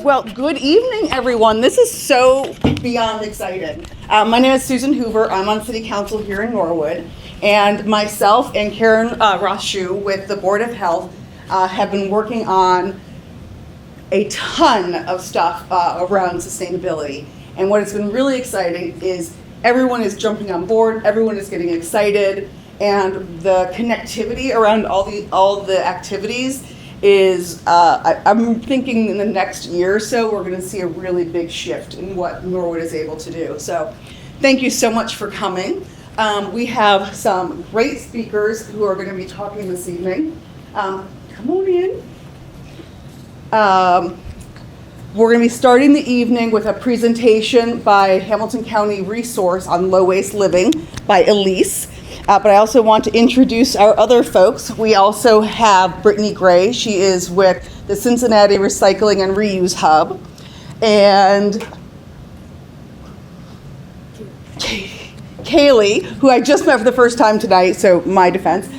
Well, good evening, everyone. This is so beyond exciting. My name is Susan Hoover. I'm on City Council here in Norwood, and myself and Karen Roshu with the Board of Health have been working on a ton of stuff around sustainability. And what has been really exciting is everyone is jumping on board, everyone is getting excited, and the connectivity around all the activities is, I'm thinking in the next year or so, we're going to see a really big shift in what Norwood is able to do. So thank you so much for coming. We have some great speakers who are going to be talking this evening. Come on in. We're going to be starting the evening with a presentation by Hamilton County Resource on Low Waste Living by Elise. But I also want to introduce our other folks. We also have Brittany Gray. She is with the Cincinnati Recycling and Reuse Hub. And Kaylee, who I just met for the first time tonight, so my defense.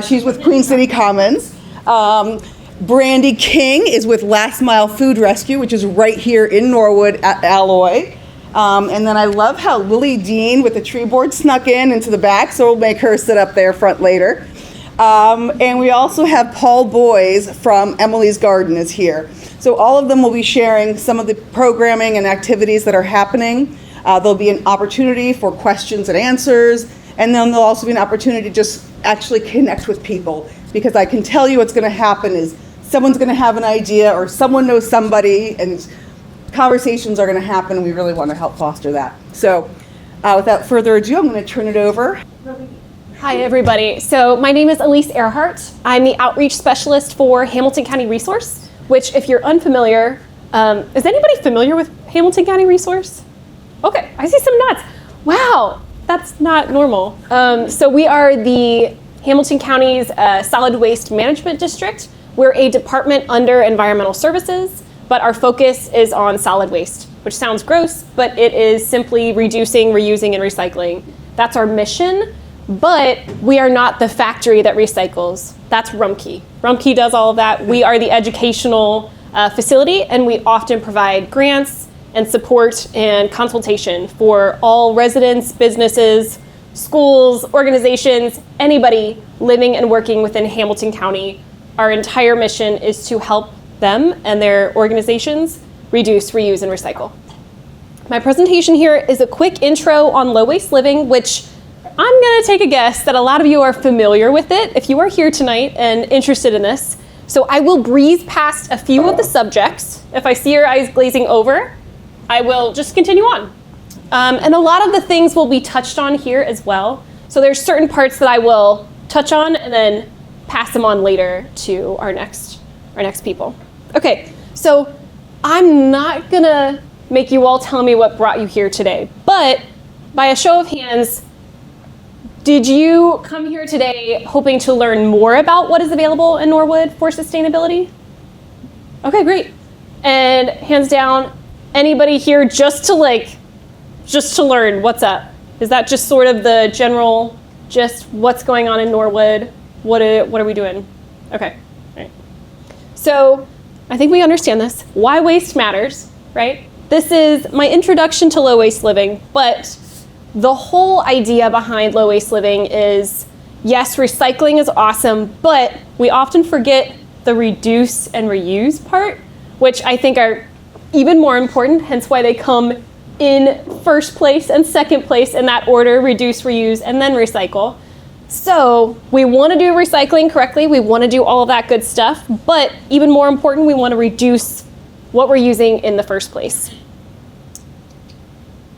She's with Queen City Commons. Brandy King is with Last Mile Food Rescue, which is right here in Norwood at Alloy. And then I love how Lily Dean with the tree board snuck into the back, so we'll make her sit up there front later. And we also have Paul Boys from Emily's Garden is here. So all of them will be sharing some of the programming and activities that are happening. There'll be an opportunity for questions and answers, and then there'll also be an opportunity to just actually connect with people, because I can tell you what's going to happen is someone's going to have an idea or someone knows somebody, and conversations are going to happen, and we really want to help foster that. So without further ado, I'm going to turn it over. Hi, everybody. So my name is Elise Earhart. I'm the outreach specialist for Hamilton County Resource, which, if you're unfamiliar, is anybody familiar with Hamilton County Resource? Okay, I see some nods. Wow, that's not normal. So we are the Hamilton County's Solid Waste Management District. We're a department under Environmental Services, but our focus is on solid waste, which sounds gross, but it is simply reducing, reusing, and recycling. That's our mission, but we are not the factory that recycles. That's Rumpke. Rumpke does all of that. We are the educational facility, and we often provide grants and support and consultation for all residents, businesses, schools, organizations, anybody living and working within Hamilton County. Our entire mission is to help them and their organizations reduce, reuse, and recycle. My presentation here is a quick intro on low waste living, which I'm going to take a guess that a lot of you are familiar with it if you are here tonight and interested in this. So I will breeze past a few of the subjects. If I see your eyes glazing over, I will just continue on. And a lot of the things will be touched on here as well. So there's certain parts that I will touch on and then pass them on later to our next people. Okay, so I'm not gonna make you all tell me what brought you here today, but by a show of hands, did you come here today hoping to learn more about what is available in Norwood for sustainability? Okay, great. And hands down, anybody here just to learn what's up? Is that just sort of the general, just what's going on in Norwood? What are we doing? Okay, all right. So I think we understand this. Why waste matters, right? This is my introduction to low waste living, but the whole idea behind low waste living is, yes, recycling is awesome, but we often forget the reduce and reuse part, which I think are even more important, hence why they come in first place and second place in that order: reduce, reuse, and then recycle. So we want to do recycling correctly, we want to do all of that good stuff, but even more important, we want to reduce what we're using in the first place.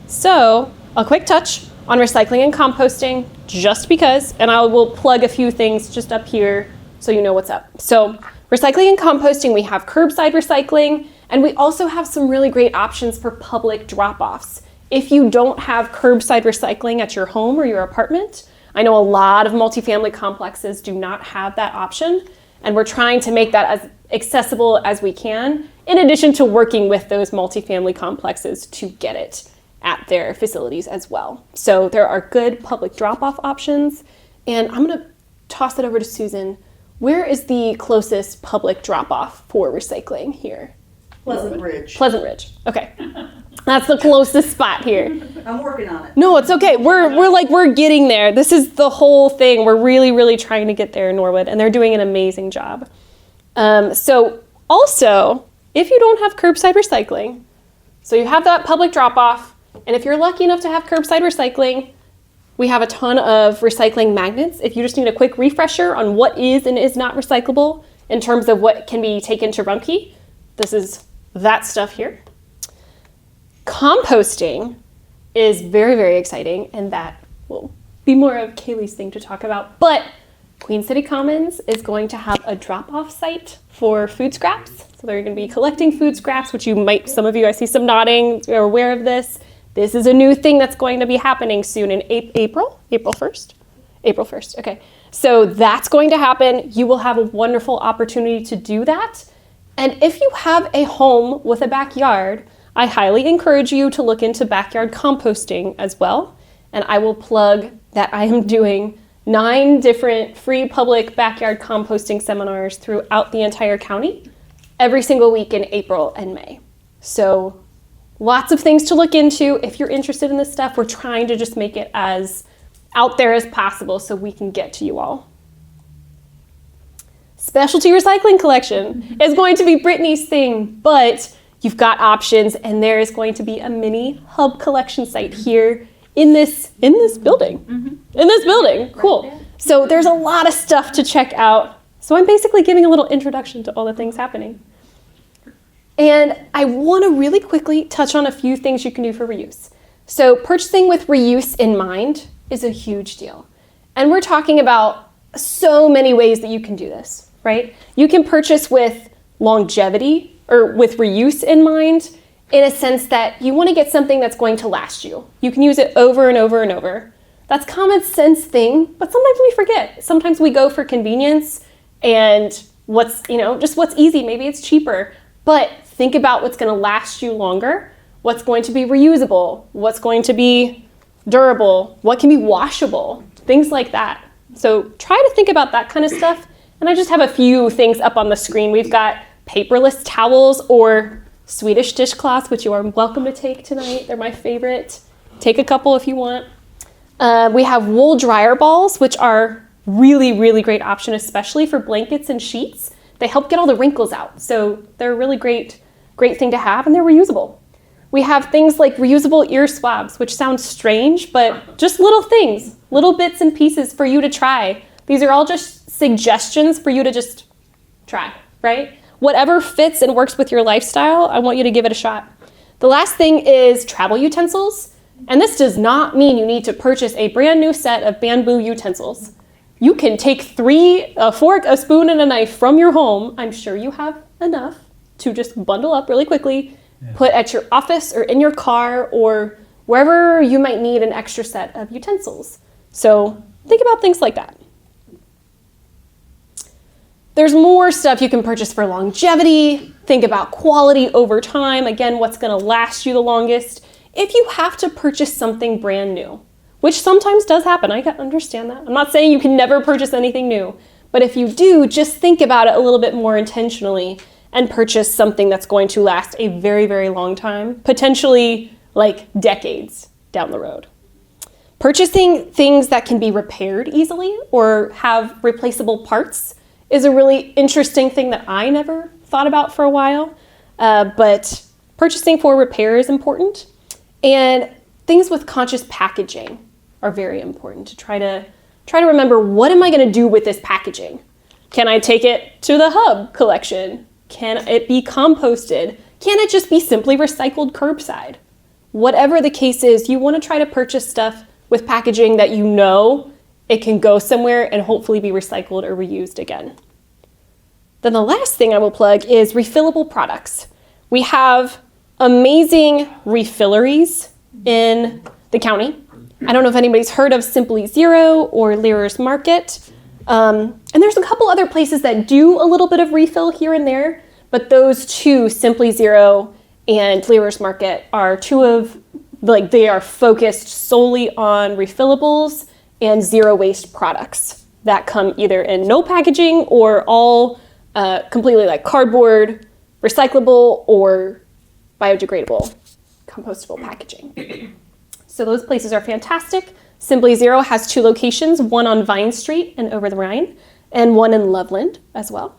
So a quick touch on recycling and composting, just because, and I will plug a few things just up here so you know what's up. So recycling and composting, we have curbside recycling, and we also have some really great options for public drop-offs. If you don't have curbside recycling at your home or your apartment, I know a lot of multifamily complexes do not have that option, and we're trying to make that as accessible as we can, in addition to working with those multifamily complexes to get it at their facilities as well. So there are good public drop-off options, and I'm gonna toss it over to Susan. Where is the closest public drop-off for recycling here? Pleasant Ridge. Pleasant Ridge. Okay. That's the closest spot here. I'm working on it. No, it's okay. We're getting there. This is the whole thing. We're really, really trying to get there in Norwood, and they're doing an amazing job. So also, if you don't have curbside recycling, so you have that public drop-off, and if you're lucky enough to have curbside recycling, we have a ton of recycling magnets. If you just need a quick refresher on what is and is not recyclable in terms of what can be taken to Rumpke, this is that stuff here. Composting is very, very exciting, and that will be more of Kaylee's thing to talk about. But Queen City Commons is going to have a drop-off site for food scraps. So they're going to be collecting food scraps, which you might, some of you, I see some nodding, are aware of this. This is a new thing that's going to be happening soon in April 1st? April 1st, okay. So that's going to happen. You will have a wonderful opportunity to do that. And if you have a home with a backyard, I highly encourage you to look into backyard composting as well. And I will plug that I am doing 9 different free public backyard composting seminars throughout the entire county every single week in April and May. So lots of things to look into. If you're interested in this stuff, we're trying to just make it as out there as possible so we can get to you all. Specialty recycling collection is going to be Brittany's thing, but you've got options, and there is going to be a mini hub collection site here in this building. Mm-hmm. In this building, cool. Right, so there's a lot of stuff to check out. So I'm basically giving a little introduction to all the things happening. And I want to really quickly touch on a few things you can do for reuse. So purchasing with reuse in mind is a huge deal. And we're talking about so many ways that you can do this, right? You can purchase with longevity or with reuse in mind, in a sense that you want to get something that's going to last you. You can use it over and over and over. That's a common sense thing, but sometimes we forget. Sometimes we go for convenience and what's easy. Maybe it's cheaper, but think about what's going to last you longer, what's going to be reusable, what's going to be durable, what can be washable, things like that. So try to think about that kind of stuff. And I just have a few things up on the screen. We've got paperless towels or Swedish dishcloths, which you are welcome to take tonight. They're my favorite. Take a couple if you want. We have wool dryer balls, which are really, really great option, especially for blankets and sheets. They help get all the wrinkles out. So they're a really great thing to have, and they're reusable. We have things like reusable ear swabs, which sounds strange, but just little things, little bits and pieces for you to try. These are all just suggestions for you to just try, right? Whatever fits and works with your lifestyle, I want you to give it a shot. The last thing is travel utensils. And this does not mean you need to purchase a brand new set of bamboo utensils. You can take 3, a fork, a spoon, and a knife from your home. I'm sure you have enough to just bundle up really quickly, put at your office or in your car or wherever you might need an extra set of utensils. So think about things like that. There's more stuff you can purchase for longevity. Think about quality over time. Again, what's going to last you the longest. If you have to purchase something brand new, which sometimes does happen, I can understand that. I'm not saying you can never purchase anything new, but if you do, just think about it a little bit more intentionally and purchase something that's going to last a very, very long time, potentially like decades down the road. Purchasing things that can be repaired easily or have replaceable parts is a really interesting thing that I never thought about for a while, but purchasing for repair is important. And things with conscious packaging are very important to try to remember, what am I going to do with this packaging? Can I take it to the hub collection? Can it be composted? Can it just be simply recycled curbside? Whatever the case is, you want to try to purchase stuff with packaging that you know it can go somewhere and hopefully be recycled or reused again. Then the last thing I will plug is refillable products. We have amazing refilleries in the county. I don't know if anybody's heard of Simply Zero or Learer's Market. And there's a couple other places that do a little bit of refill here and there, but those two, Simply Zero and Learer's Market, are they are focused solely on refillables and zero waste products that come either in no packaging or all completely like cardboard, recyclable or biodegradable, compostable packaging. So those places are fantastic. Simply Zero has 2 locations, one on Vine Street and Over the Rhine, and one in Loveland as well.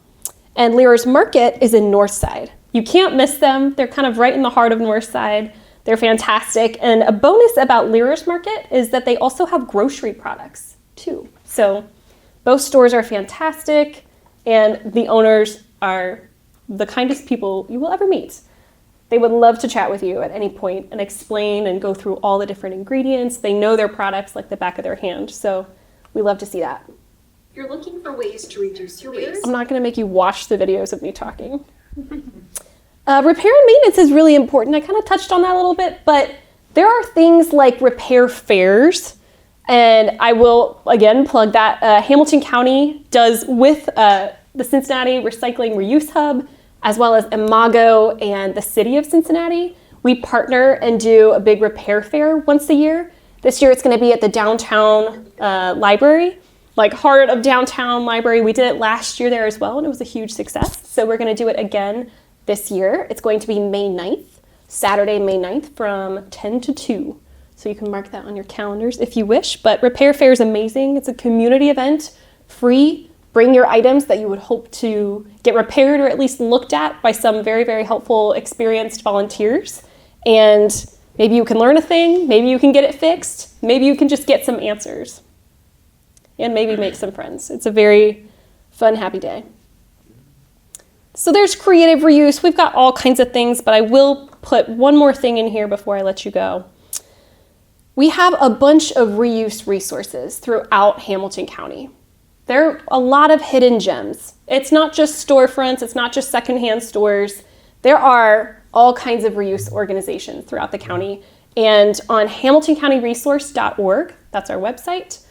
And Learer's Market is in Northside. You can't miss them. They're kind of right in the heart of Northside. They're fantastic. And a bonus about Learer's Market is that they also have grocery products too. So both stores are fantastic, and the owners are the kindest people you will ever meet. They would love to chat with you at any point and explain and go through all the different ingredients. They know their products like the back of their hand. So we love to see that. If you're looking for ways to reduce your waste, I'm not going to make you watch the videos of me talking. Repair and maintenance is really important. I kind of touched on that a little bit, but there are things like repair fairs, and I will, again, plug that. Hamilton County does with the Cincinnati Recycling Reuse Hub, as well as Imago and the City of Cincinnati. We partner and do a big repair fair once a year. This year it's going to be at the downtown library, like heart of downtown library. We did it last year there as well, and it was a huge success. So we're going to do it again this year. It's going to be May 9th, Saturday, May 9th from 10 to 2. So you can mark that on your calendars if you wish. But Repair Fair is amazing. It's a community event, free. Bring your items that you would hope to get repaired or at least looked at by some very, very helpful, experienced volunteers. And maybe you can learn a thing, maybe you can get it fixed, maybe you can just get some answers. And maybe make some friends. It's a very fun, happy day. So there's creative reuse. We've got all kinds of things, but I will put one more thing in here before I let you go. We have a bunch of reuse resources throughout Hamilton County. There are a lot of hidden gems. It's not just storefronts, it's not just secondhand stores. There are all kinds of reuse organizations throughout the county. And on hamiltoncountyresource.org, that's our website,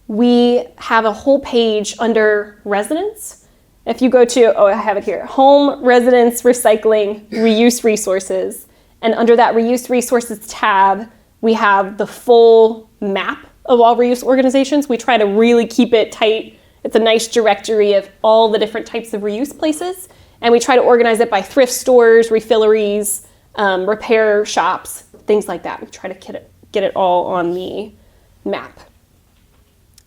we have a whole page under residents. If you go to, I have it here, Home Residence Recycling Reuse Resources. And under that Reuse Resources tab, we have the full map of all reuse organizations. We try to really keep it tight. It's a nice directory of all the different types of reuse places. And we try to organize it by thrift stores, refilleries, repair shops, things like that. We try to get it all on the map.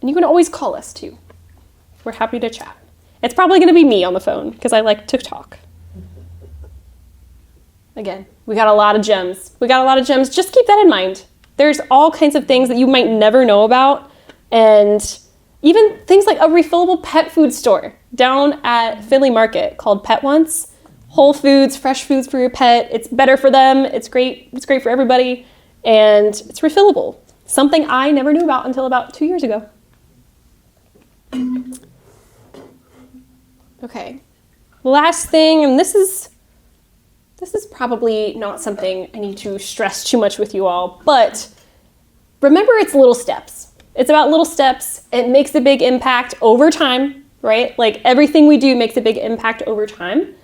And you can always call us too. We're happy to chat. It's probably going to be me on the phone because I like to talk. Again, we got a lot of gems. Just keep that in mind. There's all kinds of things that you might never know about. And even things like a refillable pet food store down at Finley Market called Pet Once. Whole foods, fresh foods for your pet. It's better for them. It's great for everybody. And it's refillable. Something I never knew about until about 2 years ago. Okay. Last thing, and this is probably not something I need to stress too much with you all, but remember it's little steps. It's about little steps. It makes a big impact over time, right? Like everything we do makes a big impact over time,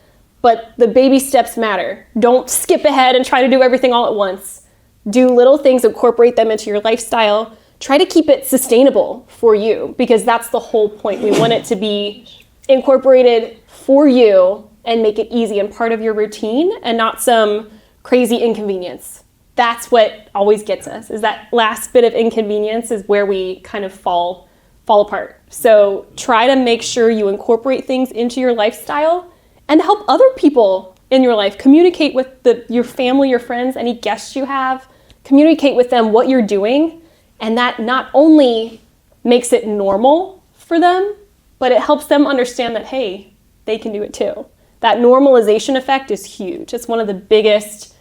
but the baby steps matter. Don't skip ahead and try to do everything all at once. Do little things, incorporate them into your lifestyle. Try to keep it sustainable for you because that's the whole point. We want it to be incorporated for you and make it easy and part of your routine and not some crazy inconvenience. That's what always gets us, is that last bit of inconvenience is where we kind of fall apart. So try to make sure you incorporate things into your lifestyle and help other people in your life. Communicate with your family, your friends, any guests you have. Communicate with them what you're doing, and that not only makes it normal for them, but it helps them understand that, hey, they can do it too. That normalization effect is huge. It's one of the biggest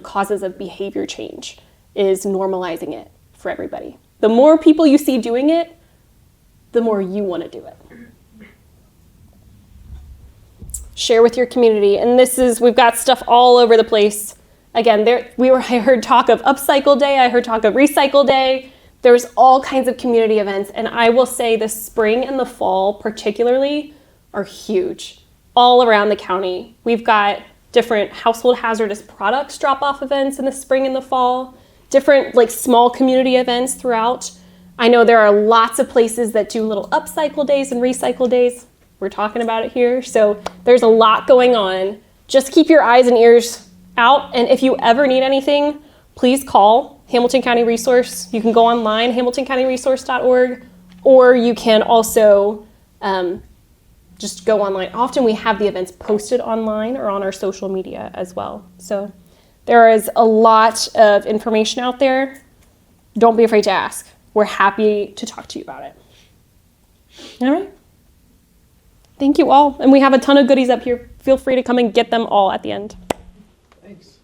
causes of behavior change, is normalizing it for everybody. The more people you see doing it, the more you want to do it. Share with your community. And we've got stuff all over the place. Again, I heard talk of Upcycle Day, I heard talk of Recycle Day. There's all kinds of community events, and I will say the spring and the fall particularly are huge all around the county. We've got different household hazardous products drop-off events in the spring and the fall, different like small community events throughout. I know there are lots of places that do little upcycle days and recycle days. We're talking about it here. So there's a lot going on. just keep your eyes and ears out. And if you ever need anything, please call Hamilton County Resource. You can go online, hamiltoncountyresource.org, or you can also just go online. Often we have the events posted online or on our social media as well. So there is a lot of information out there. Don't be afraid to ask. We're happy to talk to you about it. All right. Thank you all. And we have a ton of goodies up here. Feel free to come and get them all at the end. Thanks.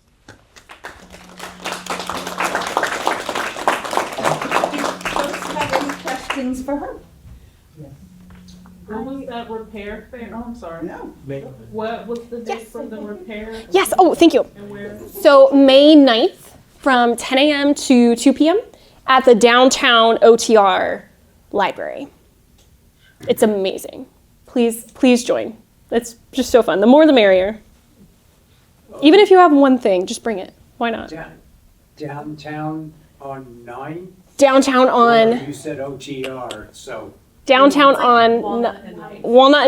Folks have any questions for her? What was that repair fair? Oh, I'm sorry. No. What was the date for the repair? Yes. Oh, thank you. And where? So May 9th from 10 a.m. to 2 p.m. at the downtown OTR library. It's amazing. Please join. It's just so fun. The more the merrier. Even if you have one thing, just bring it. Why not? Downtown on 9? Downtown on You said OTR, so. downtown on Walnut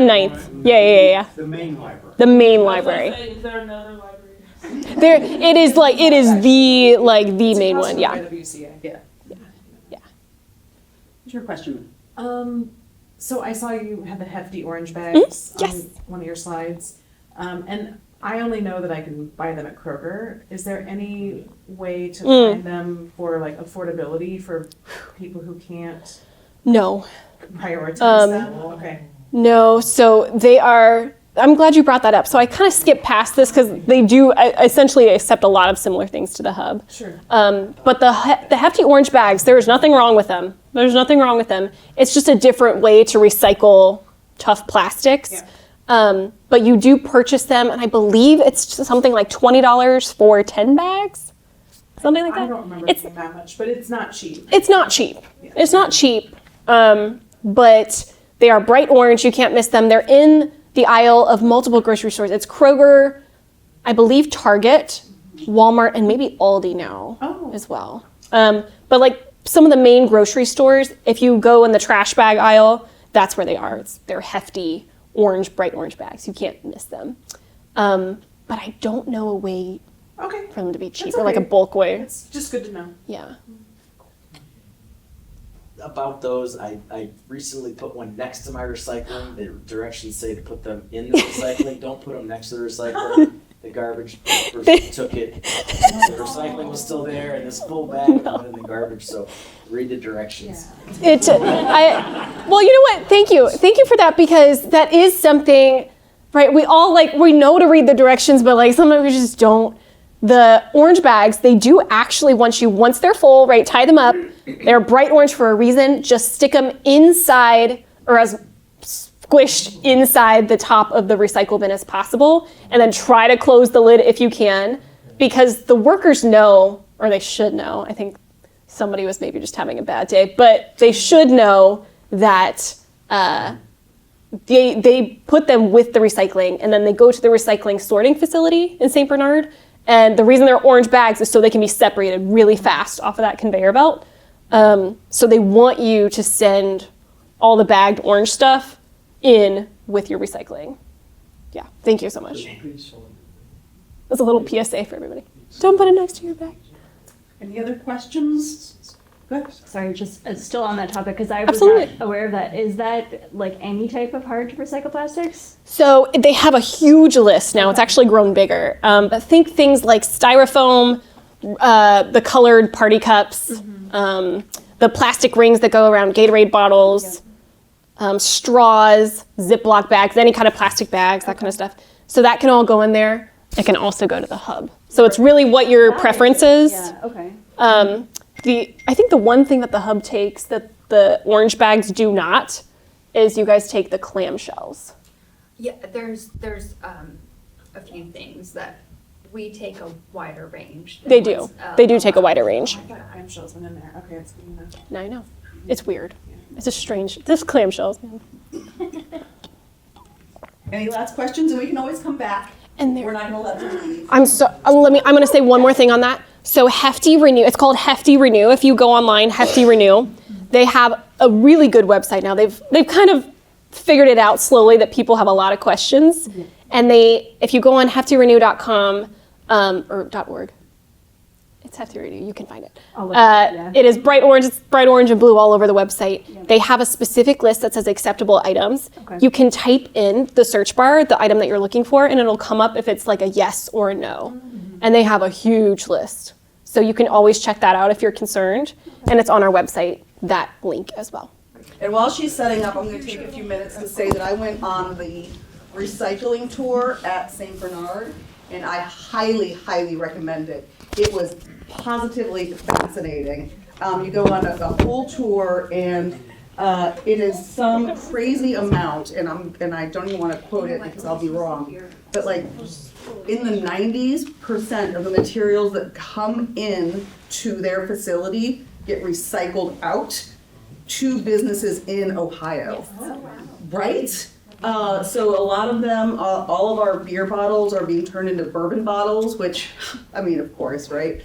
and 9th. Yeah. The main library. The main library. Is there another library? There it is the main one. Yeah. Yeah. What's your question? So I saw you had the hefty orange bags Yes. on one of your slides. And I only know that I can buy them at Kroger. Is there any way to find them for like affordability for people who can't No. prioritize them? Okay. No, so they are, I'm glad you brought that up. So I kind of skipped past this because they do essentially accept a lot of similar things to the hub. Sure. But the hefty orange bags, there is nothing wrong with them. There's nothing wrong with them. It's just a different way to recycle tough plastics. Yeah. But you do purchase them, and I believe it's something like $20 for 10 bags, something like that. I don't remember It's paying that much, but it's not cheap. It's not cheap. It's not cheap, but they are bright orange. You can't miss them. They're in the aisle of multiple grocery stores. It's Kroger, I believe Target, Walmart, and maybe Aldi now as well. But like some of the main grocery stores, if you go in the trash bag aisle, that's where they are. They're hefty orange, bright orange bags. You can't miss them. But I don't know a way Okay. for them to be cheap That's or like a okay. bulk way. It's just good to know. Yeah. About those, I recently put one next to my recycling. The directions say to put them in the recycling. Don't put them next to the recycling. The garbage person took it. The recycling was still there, and this full bag went in the garbage. So read the directions. Well, you know what? Thank you for that, because that is something, right? We all we know to read the directions, but like sometimes we just don't. The orange bags, they do actually, once they're full, right, tie them up. They're bright orange for a reason. Just stick them inside, or as squished inside the top of the recycle bin as possible, and then try to close the lid if you can, because the workers know, or they should know. I think somebody was maybe just having a bad day, but they should know that they put them with the recycling, and then they go to the recycling sorting facility in St. Bernard. And the reason they're orange bags is so they can be separated really fast off of that conveyor belt. So they want you to send all the bagged orange stuff in with your recycling. Yeah, thank you so much. That's a little PSA for everybody. Don't put it next to your bag. Any other questions? Good. Sorry, just still on that topic, because I was Absolutely. not aware of that. Is that like any type of hard to recycle plastics? So they have a huge list now. It's actually grown bigger. But think things like styrofoam, the colored party cups, the plastic rings that go around Gatorade bottles, straws, Ziploc bags, any kind of plastic bags, that kind of stuff. So that can all go in there. It can also go to the hub. So it's really what your preference is. Yeah, okay. I think the one thing that the hub takes that the orange bags do not is you guys take the clamshells. Yeah, there's a few things that we take a wider range. than They do. what's, They do take a wider range. I thought clamshells went in there. Okay, it's good enough. Now I know. It's weird. It's a strange. This clamshells, man. Any last questions? And we can always come back. And We're not going to let them leave. I'm going to say one more thing on that. So Hefty Renew, it's called Hefty Renew. If you go online, Hefty Renew, they have a really good website now. They've kind of figured it out slowly that people have a lot of questions. And if you go on heftyrenew.com or .org, it's Hefty Renew. You can find it. It is bright orange. It's bright orange and blue all over the website. Yeah. They have a specific list that says acceptable items. Okay. You can type in the search bar the item that you're looking for, and it'll come up if it's like a yes or a no. Mm-hmm. And they have a huge list, so you can always check that out if you're concerned. Okay. And it's on our website. That link as well. And while she's setting up, I'm going to take a few minutes to say that I went on the recycling tour at St. Bernard, and I highly, highly recommend it. It was positively fascinating. You go on a whole tour, and it is some crazy amount, and I don't even want to quote it because I'll be wrong, but like in the 90% of the materials that come in to their facility get recycled out to businesses in Ohio. Yes. Right? So a lot of them, all of our beer bottles are being turned into bourbon bottles, which, I mean, of course, right?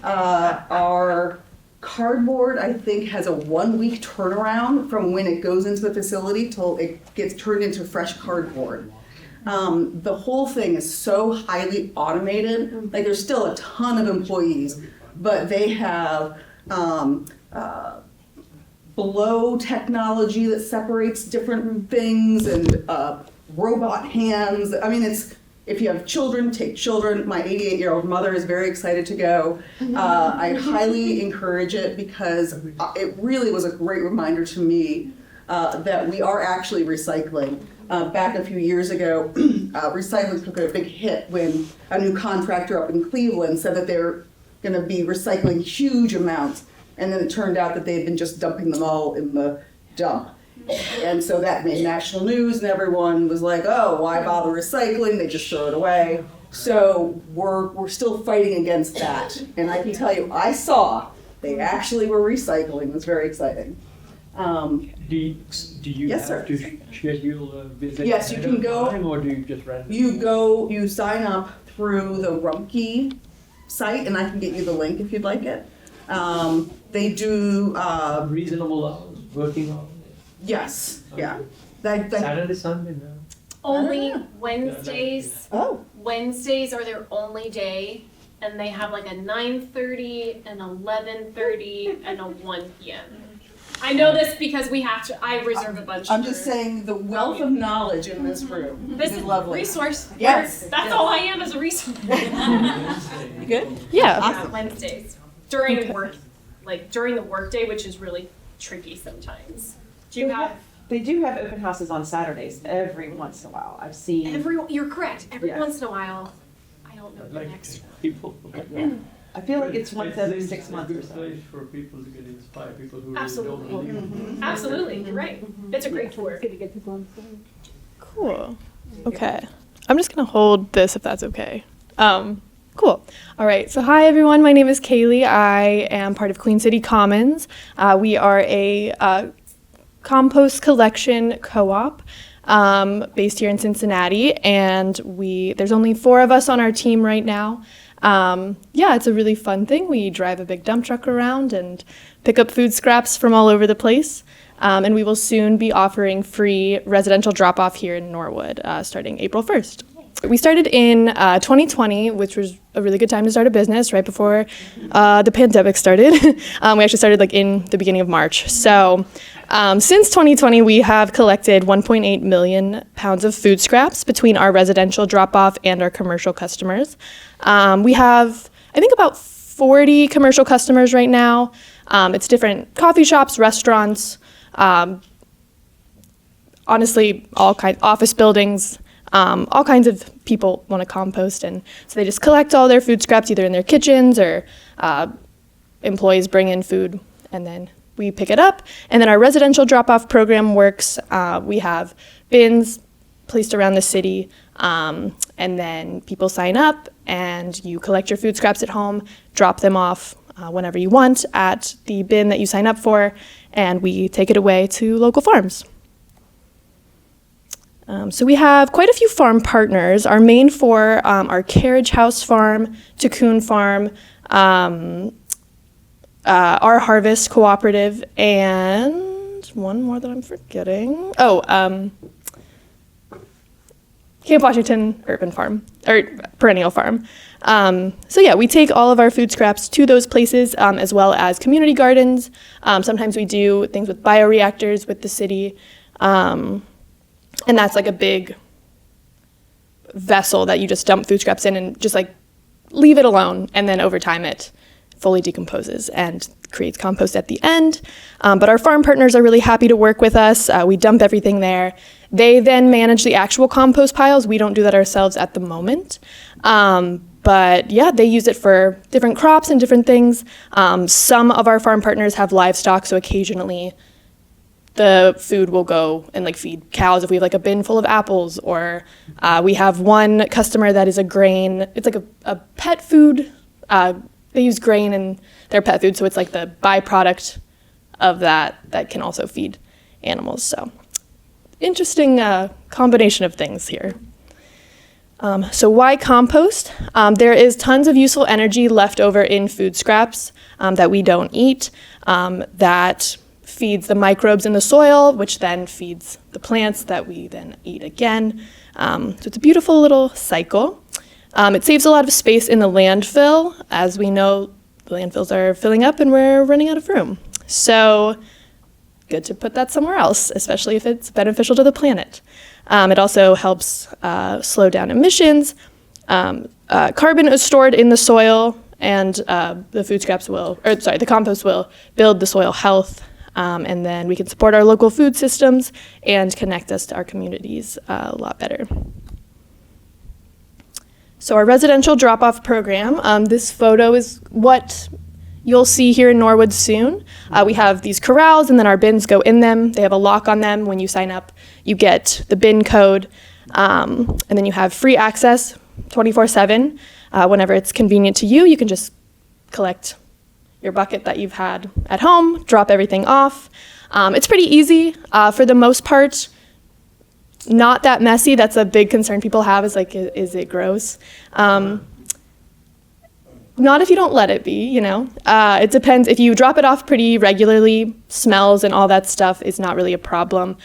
Our cardboard, I think, has a 1-week turnaround from when it goes into the facility till it gets turned into fresh cardboard. The whole thing is so highly automated. Like, there's still a ton of employees, but they have blow technology that separates different things, and robot hands. I mean, if you have children, take children. My 88-year-old mother is very excited to go. I highly encourage it because it really was a great reminder to me that we are actually recycling. Back a few years ago, recycling took a big hit when a new contractor up in Cleveland said that they're going to be recycling huge amounts, and then it turned out that they had been just dumping them all in the dump. And so that made national news, and everyone was like, oh, why bother recycling? They just throw it away. So we're still fighting against that. And I can tell you, I saw they actually were recycling. It was very exciting. Do you yes, have sir. to schedule a visit? Yes, you can go. Or do you just rent? You sign up through the Rumpke site, and I can get you the link if you'd like it. They do reasonable hours, working hours? Yes, yeah. Saturday, Sunday, no? Only Wednesdays. Oh. Wednesdays are their only day, and they have like a 9:30, an 11:30, and a 1 p.m. I know this because I reserve a bunch. I'm just saying the wealth of knowledge in this room. This is lovely. Resource. Yes. That's all I am as a resource. You good? Yeah. Awesome. Wednesdays during work, like during the workday, which is really tricky sometimes. They do have open houses on Saturdays every once in a while. I've seen. You're correct. Every Yes. once in a while, I don't know the Like next one. people. Yeah. I feel like it's once every 6 months or It's a so. good place for people to get inspired, people who Absolutely. really don't believe. Absolutely, you're right. It's a great tour. Cool. Okay. I'm just going to hold this if that's okay. Cool. All right. So hi, everyone. My name is Kaylee. I am part of Queen City Commons. We are a compost collection co-op based here in Cincinnati, and there's only 4 of us on our team right now. It's a really fun thing. We drive a big dump truck around and pick up food scraps from all over the place. And we will soon be offering free residential drop-off here in Norwood starting April 1st. We started in 2020, which was a really good time to start a business right before the pandemic started. We actually started in the beginning of March. So since 2020, we have collected 1.8 million pounds of food scraps between our residential drop-off and our commercial customers. We have, I think, about 40 commercial customers right now. It's different coffee shops, restaurants, honestly, office buildings. All kinds of people want to compost, and so they just collect all their food scraps either in their kitchens or employees bring in food, and then we pick it up. And then our residential drop-off program works. We have bins placed around the city, and then people sign up, and you collect your food scraps at home, drop them off whenever you want at the bin that you sign up for, and we take it away to local farms. So we have quite a few farm partners. Our main 4 are Carriage House Farm, Cocoon Farm, Our Harvest Cooperative, and one more that I'm forgetting. Camp Washington Urban Farm, or Perennial Farm. So yeah, we take all of our food scraps to those places, as well as community gardens. Sometimes we do things with bioreactors with the city. And that's like a big vessel that you just dump food scraps in and just like leave it alone. And then over time it fully decomposes and creates compost at the end. But our farm partners are really happy to work with us. We dump everything there. They then manage the actual compost piles. We don't do that ourselves at the moment. But yeah, they use it for different crops and different things. Some of our farm partners have livestock, so occasionally the food will go and like feed cows if we have like a bin full of apples, or we have one customer that is a grain, it's like a pet food. They use grain in their pet food, so it's like the byproduct of that can also feed animals. So interesting combination of things here. So why compost? There is tons of useful energy left over in food scraps that we don't eat, that feeds the microbes in the soil, which then feeds the plants that we then eat again. So it's a beautiful little cycle. It saves a lot of space in the landfill. As we know, the landfills are filling up and we're running out of room. So good to put that somewhere else, especially if it's beneficial to the planet. It also helps slow down emissions. Carbon is stored in the soil, and the food scraps the compost will build the soil health, and then we can support our local food systems and connect us to our communities a lot better. So our residential drop-off program, this photo is what you'll see here in Norwood soon. We have these corrals, and then our bins go in them. They have a lock on them. When you sign up, you get the bin code, and then you have free access 24/7. Whenever it's convenient to you, you can just collect your bucket that you've had at home, drop everything off. It's pretty easy for the most part. Not that messy. That's a big concern people have, is like, is it gross? Not if you don't let it be, you know. It depends. If you drop it off pretty regularly, smells and all that stuff is not really a problem.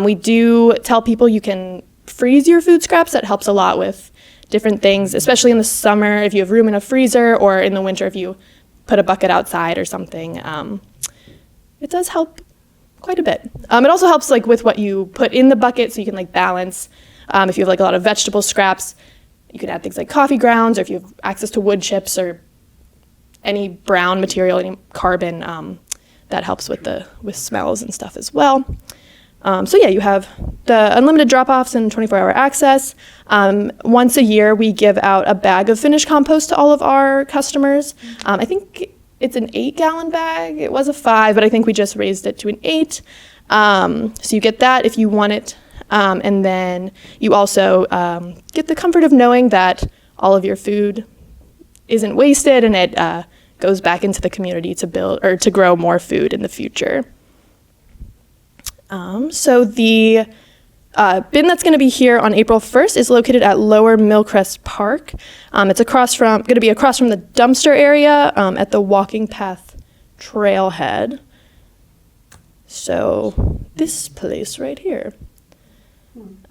We do tell people you can freeze your food scraps. That helps a lot with different things, especially in the summer if you have room in a freezer, or in the winter if you put a bucket outside or something. It does help quite a bit. It also helps like with what you put in the bucket, so you can like balance. If you have like a lot of vegetable scraps, you can add things like coffee grounds, or if you have access to wood chips or any brown material, any carbon, that helps with smells and stuff as well. So yeah, you have the unlimited drop-offs and 24-hour access. Once a year, we give out a bag of finished compost to all of our customers. I think it's an 8-gallon bag. It was a 5, but I think we just raised it to an 8. So you get that if you want it. And then you also get the comfort of knowing that all of your food isn't wasted, and it goes back into the community to build or to grow more food in the future. So the bin that's going to be here on April 1st is located at Lower Millcrest Park. It's going to be across from the dumpster area at the walking path trailhead. So this place right here.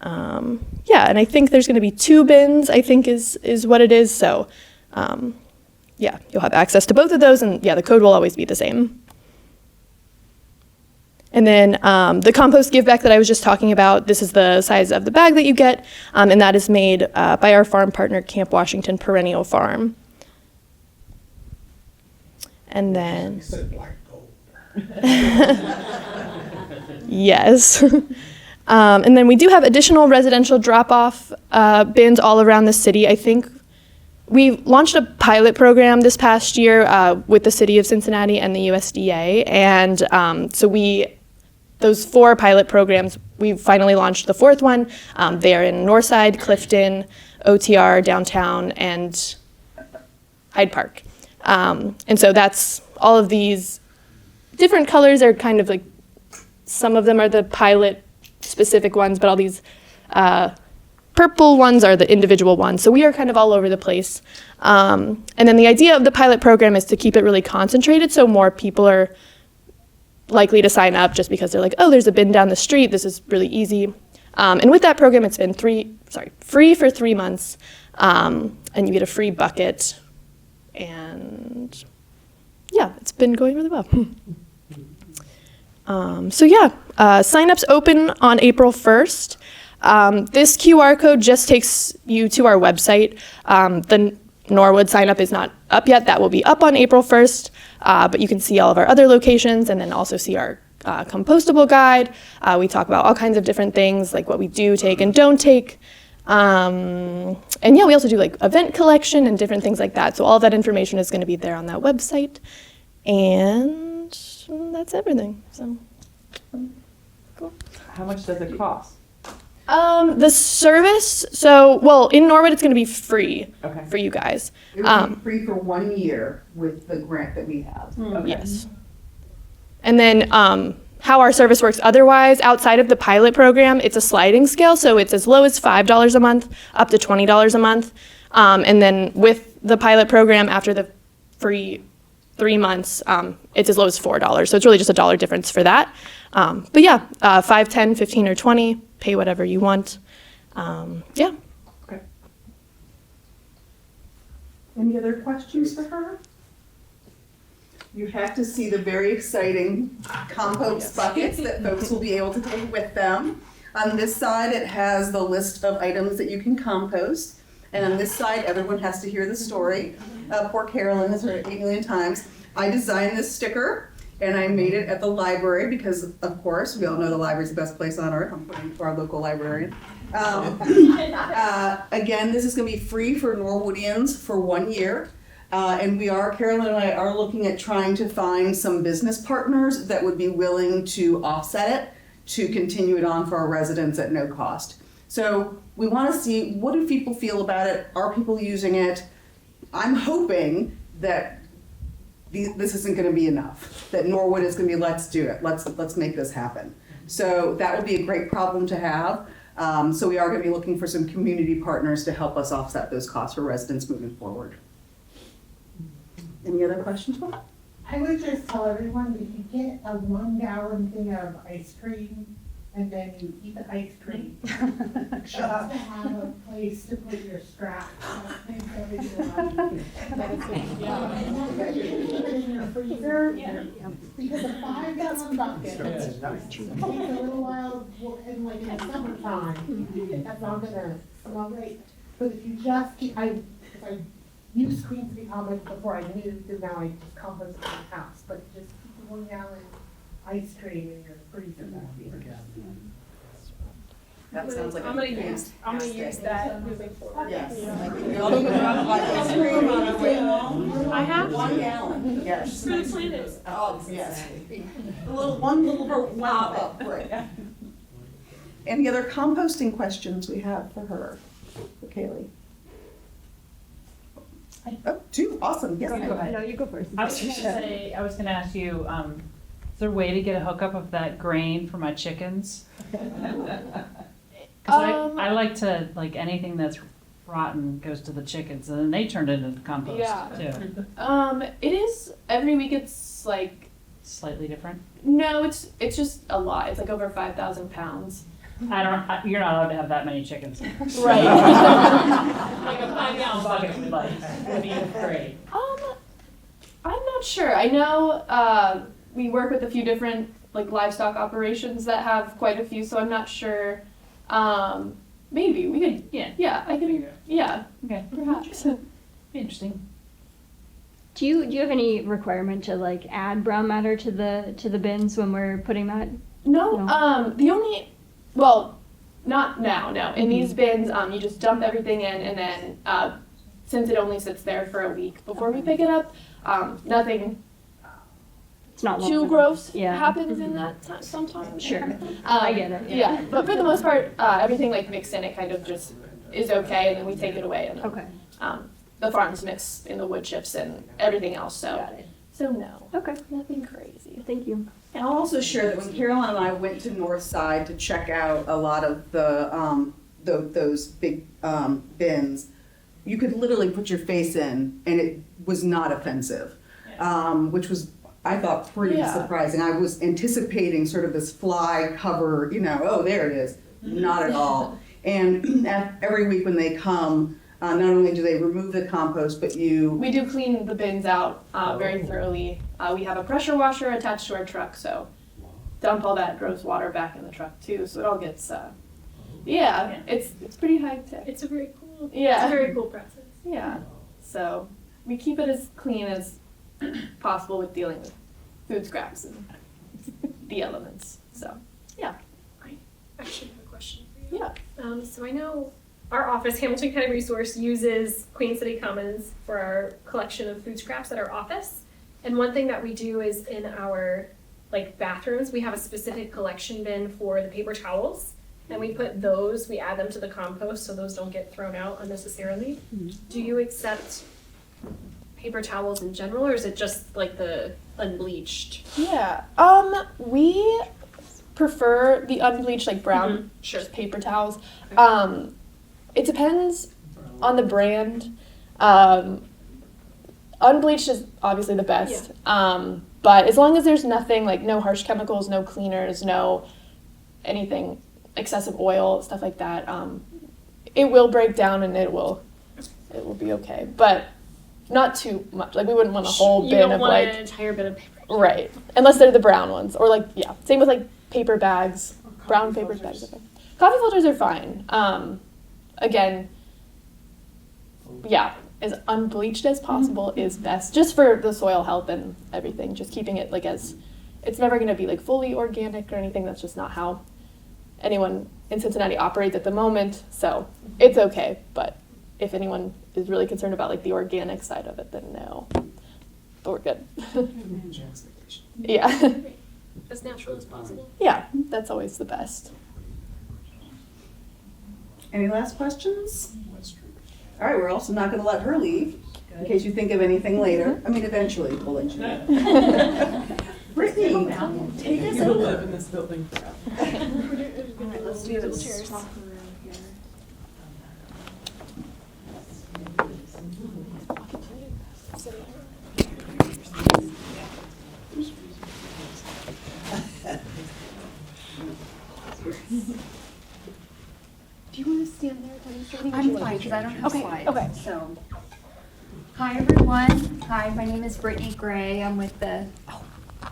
Yeah, and I think there's going to be 2 bins, I think is what it is. So yeah, you'll have access to both of those, and yeah, the code will always be the same. And then the compost give back that I was just talking about, this is the size of the bag that you get, and that is made by our farm partner, Camp Washington Perennial Farm. And then, You said black gold. yes. And then we do have additional residential drop-off bins all around the city. I think we launched a pilot program this past year with the city of Cincinnati and the USDA, and so those 4 pilot programs, we finally launched the 4th one. They are in Northside, Clifton, OTR, downtown, and Hyde Park. And so that's all of these different colors are kind of like, some of them are the pilot specific ones, but all these purple ones are the individual ones. So we are kind of all over the place. And then the idea of the pilot program is to keep it really concentrated, so more people are likely to sign up just because they're like, oh, there's a bin down the street, this is really easy. And with that program, it's been free for 3 months, and you get a free bucket. And yeah, it's been going really well. Sign-ups open on April 1st. This QR code just takes you to our website. The Norwood sign-up is not up yet. That will be up on April 1st, but you can see all of our other locations and then also see our compostable guide. We talk about all kinds of different things, like what we do take and don't take. And yeah, we also do like event collection and different things like that. So all of that information is going to be there on that website. And that's everything. So cool. How much does it cost? The service, in Norwood, it's going to be free for you guys. It will be free for 1 year with the grant that we have. Yes. And then how our service works otherwise, outside of the pilot program, it's a sliding scale. So it's as low as $5 a month up to $20 a month. And then with the pilot program, after the free 3 months, it's as low as $4. So it's really just a dollar difference for that. But yeah, 5, 10, 15, or 20, pay whatever you want. Yeah. Okay. Any other questions for her? You have to see the very exciting compost buckets that folks will be able to take with them. On this side, it has the list of items that you can compost. And on this side, everyone has to hear the story. Poor Carolyn has heard it 8 million times. I designed this sticker, and I made it at the library because, of course, we all know the library's the best place on earth. I'm putting it to our local librarian. Again, this is going to be free for Norwoodians for 1 year. And Carolyn and I are looking at trying to find some business partners that would be willing to offset it to continue it on for our residents at no cost. So we want to see, what do people feel about it? Are people using it? I'm hoping that this isn't going to be enough, that Norwood is going to be, let's do it. Let's make this happen. So that would be a great problem to have. So we are going to be looking for some community partners to help us offset those costs for residents moving forward. Any other questions, Bob? I would just tell everyone, if you get a 1 gallon thing of ice cream and then you eat the ice cream, just to have a place to put your scraps. Put it in your freezer, because a 5 gallon bucket takes a little while, and like in the summertime, that's not gonna smell great. But if you just keep, if I used Queen City Commons before I moved, and now I just compost in the house, but just keep the 1 gallon ice cream in your freezer. That sounds like I'm gonna use that moving forward. Yes. Ice cream. I have 1 gallon. Yes. For the planet. Oh, yes. One little wow up, right. Any other composting questions we have for her, for Kaylee? Oh, 2, awesome, yes. Go ahead. No, you go first. I was gonna ask you, is there a way to get a hookup of that grain for my chickens? Cause I like to, anything that's rotten goes to the chickens, and then they turn it into compost too. It is, every week it's like, Slightly different? no, it's just a lot. It's like over 5,000 pounds. You're not allowed to have that many chickens. Right. Like a 5 gallon bucket would be great. I'm not sure. I know we work with a few different livestock operations that have quite a few, so I'm not sure. Maybe we could. Yeah. I could. Yeah. Okay. Perhaps. Be interesting. Do you have any requirement to add brown matter to the bins when we're putting that? No. The only. Well, not now. No. In these bins, you just dump everything in, and then since it only sits there for a week before we pick it up, nothing. It's not too gross happens in that sometimes. Sure. I get it. Yeah. But for the most part, everything mixed in, it kind of just is okay, and then we take it away. And okay. The farms mix in the wood chips and everything else. So. Got it. So no. Okay. Nothing crazy. Thank you. And I'll also share that when Carolyn and I went to Northside to check out a lot of those big bins, you could literally put your face in, and it was not offensive, which was, I thought, pretty surprising. I was anticipating sort of this fly cover, oh, there it is. Not at all. And every week when they come, not only do they remove the compost, but We do clean the bins out very thoroughly. We have a pressure washer attached to our truck, so dump all that gross water back in the truck too, so it all gets. It's pretty high tech. It's a very cool. Yeah. It's a very cool process. Yeah. So we keep it as clean as possible with dealing with food scraps and the elements. So yeah. I actually have a question for you. Yeah. So I know our office, Hamilton County Resource, uses Queen City Commons for our collection of food scraps at our office. And one thing that we do is in our bathrooms, we have a specific collection bin for the paper towels. And we add them to the compost so those don't get thrown out unnecessarily. Do you accept paper towels in general, or is it just the unbleached? Yeah. We prefer the unbleached, brown paper towels. It depends on the brand. Unbleached is obviously the best. Yeah. But as long as there's nothing no harsh chemicals, no cleaners, no anything, excessive oil, stuff like that, it will break down and it will be okay. But not too much. We wouldn't want a whole bin of You don't want an entire bin of paper. Right. Unless they're the brown ones. Or same with paper bags. Brown paper bags are fine. Coffee filters are fine. Again, yeah, as unbleached as possible is best, just for the soil health and everything. Just keeping it as, it's never going to be fully organic or anything. That's just not how anyone in Cincinnati operates at the moment. So it's okay. But if anyone is really concerned about the organic side of it, then no. But we're good. Yeah. As natural as possible. Yeah, that's always the best. Any last questions? All right, we're also not going to let her leave in case you think of anything later. I mean, eventually we'll let you know. Brittany, take us You will over. live in this building forever. All right, let's do this. Cheers. Do you want to stand there demonstrating? I'm fine, because I don't have slides. Okay. So, hi everyone. Hi, my name is Brittany Gray. I'm with the,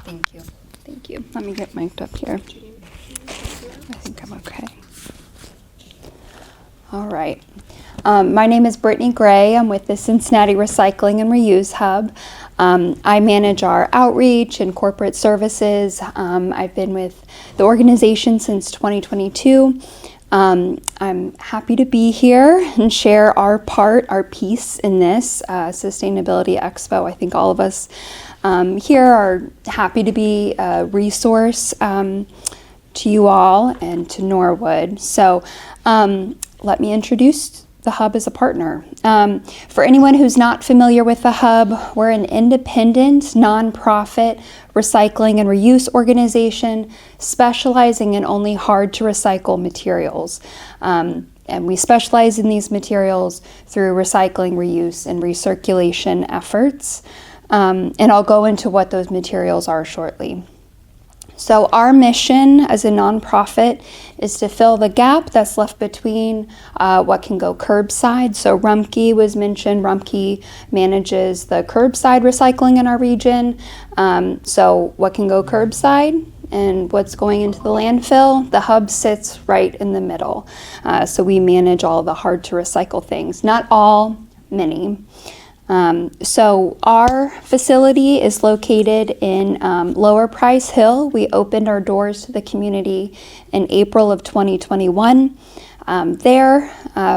thank you. Thank you. Let me get mic'd up here. I think I'm okay. All right. My name is Brittany Gray. I'm with the Cincinnati Recycling and Reuse Hub. I manage our outreach and corporate services. I've been with the organization since 2022. I'm happy to be here and share our piece in this Sustainability Expo. I think all of us here are happy to be a resource to you all and to Norwood. So let me introduce the Hub as a partner. For anyone who's not familiar with the Hub, we're an independent, nonprofit recycling and reuse organization specializing in only hard-to-recycle materials. And we specialize in these materials through recycling, reuse, and recirculation efforts. And I'll go into what those materials are shortly. So our mission as a nonprofit is to fill the gap that's left between what can go curbside. So Rumpke was mentioned. Rumpke manages the curbside recycling in our region. So what can go curbside and what's going into the landfill, the Hub sits right in the middle. So we manage all the hard to recycle things. Not all, many. So our facility is located in Lower Price Hill. We opened our doors to the community in April of 2021. There,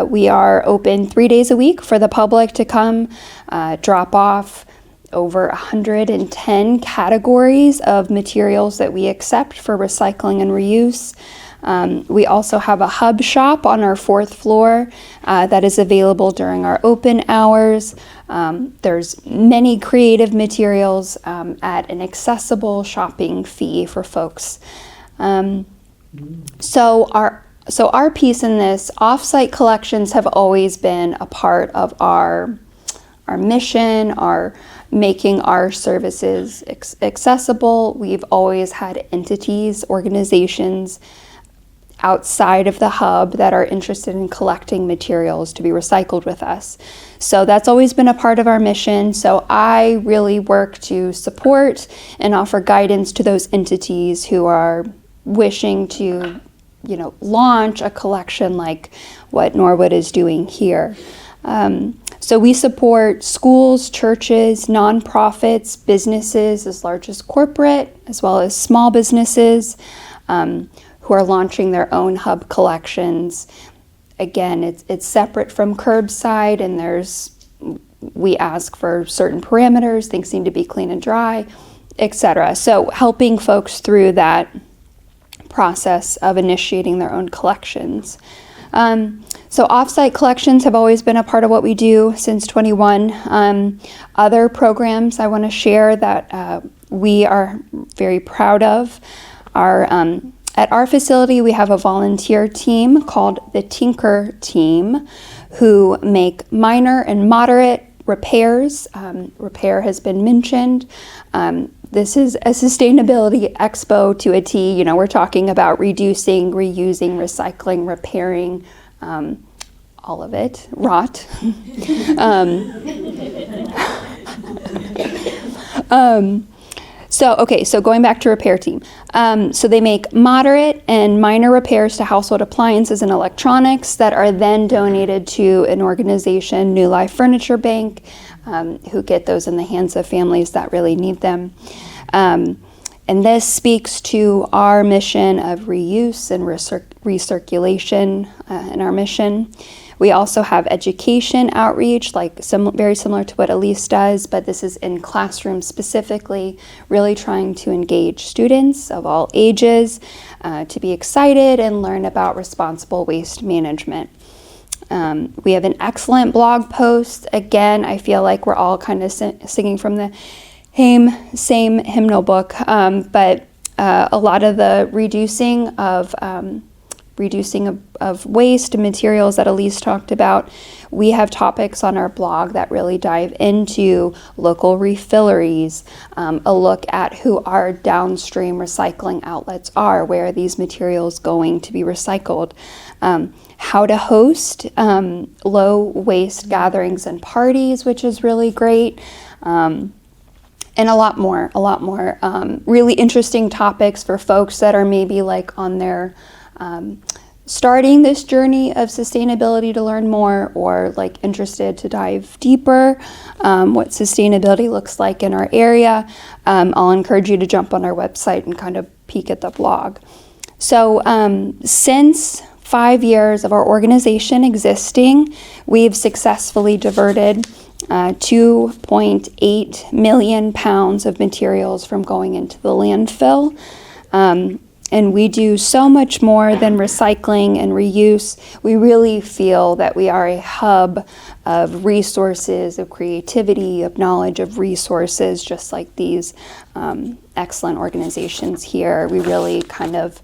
we are open 3 days a week for the public to come drop off over 110 categories of materials that we accept for recycling and reuse. We also have a hub shop on our 4th floor that is available during our open hours. There's many creative materials at an accessible shopping fee for folks. So our piece in this, off-site collections have always been a part of our mission, our making our services accessible. We've always had entities, organizations outside of the hub that are interested in collecting materials to be recycled with us. So that's always been a part of our mission. So I really work to support and offer guidance to those entities who are wishing to, launch a collection like what Norwood is doing here. So we support schools, churches, nonprofits, businesses as large as corporate, as well as small businesses who are launching their own hub collections. Again, it's separate from curbside, and we ask for certain parameters. Things need to be clean and dry, etc. So helping folks through that process of initiating their own collections. So offsite collections have always been a part of what we do since 21. Other programs I want to share that we are very proud of are at our facility, we have a volunteer team called the Tinker Team who make minor and moderate repairs. Repair has been mentioned. This is a sustainability expo to a T. We're talking about reducing, reusing, recycling, repairing, all of it, rot. So going back to repair team. So they make moderate and minor repairs to household appliances and electronics that are then donated to an organization, New Life Furniture Bank, who get those in the hands of families that really need them. And this speaks to our mission of reuse and recirculation in our mission. We also have education outreach, very similar to what Elise does, but this is in classrooms specifically, really trying to engage students of all ages to be excited and learn about responsible waste management. We have an excellent blog post. Again, I feel like we're all kind of singing from the same hymnal book, but a lot of the reducing of waste and materials that Elise talked about, we have topics on our blog that really dive into local refilleries, a look at who our downstream recycling outlets are, where are these materials going to be recycled, how to host low waste gatherings and parties, which is really great, and a lot more really interesting topics for folks that are maybe on their starting this journey of sustainability to learn more, or interested to dive deeper, what sustainability looks like in our area. I'll encourage you to jump on our website and kind of peek at the blog. So since 5 years of our organization existing, we've successfully diverted 2.8 million pounds of materials from going into the landfill. And we do so much more than recycling and reuse. We really feel that we are a hub of resources, of creativity, of knowledge, of resources, just like these excellent organizations here. We really kind of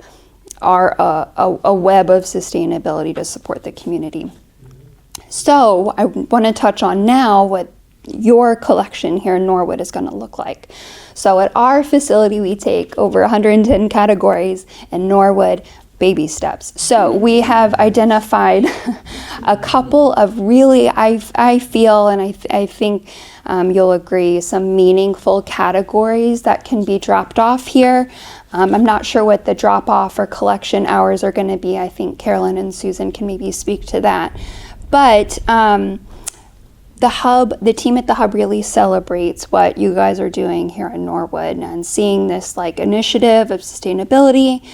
are a web of sustainability to support the community. So I want to touch on now what your collection here in Norwood is going to look like. So at our facility, we take over 110 categories, and Norwood, baby steps. So we have identified a couple of really, I feel, and I think you'll agree, some meaningful categories that can be dropped off here. I'm not sure what the drop-off or collection hours are going to be. I think Carolyn and Susan can maybe speak to that. But the team at the Hub really celebrates what you guys are doing here in Norwood, and seeing this initiative of sustainability,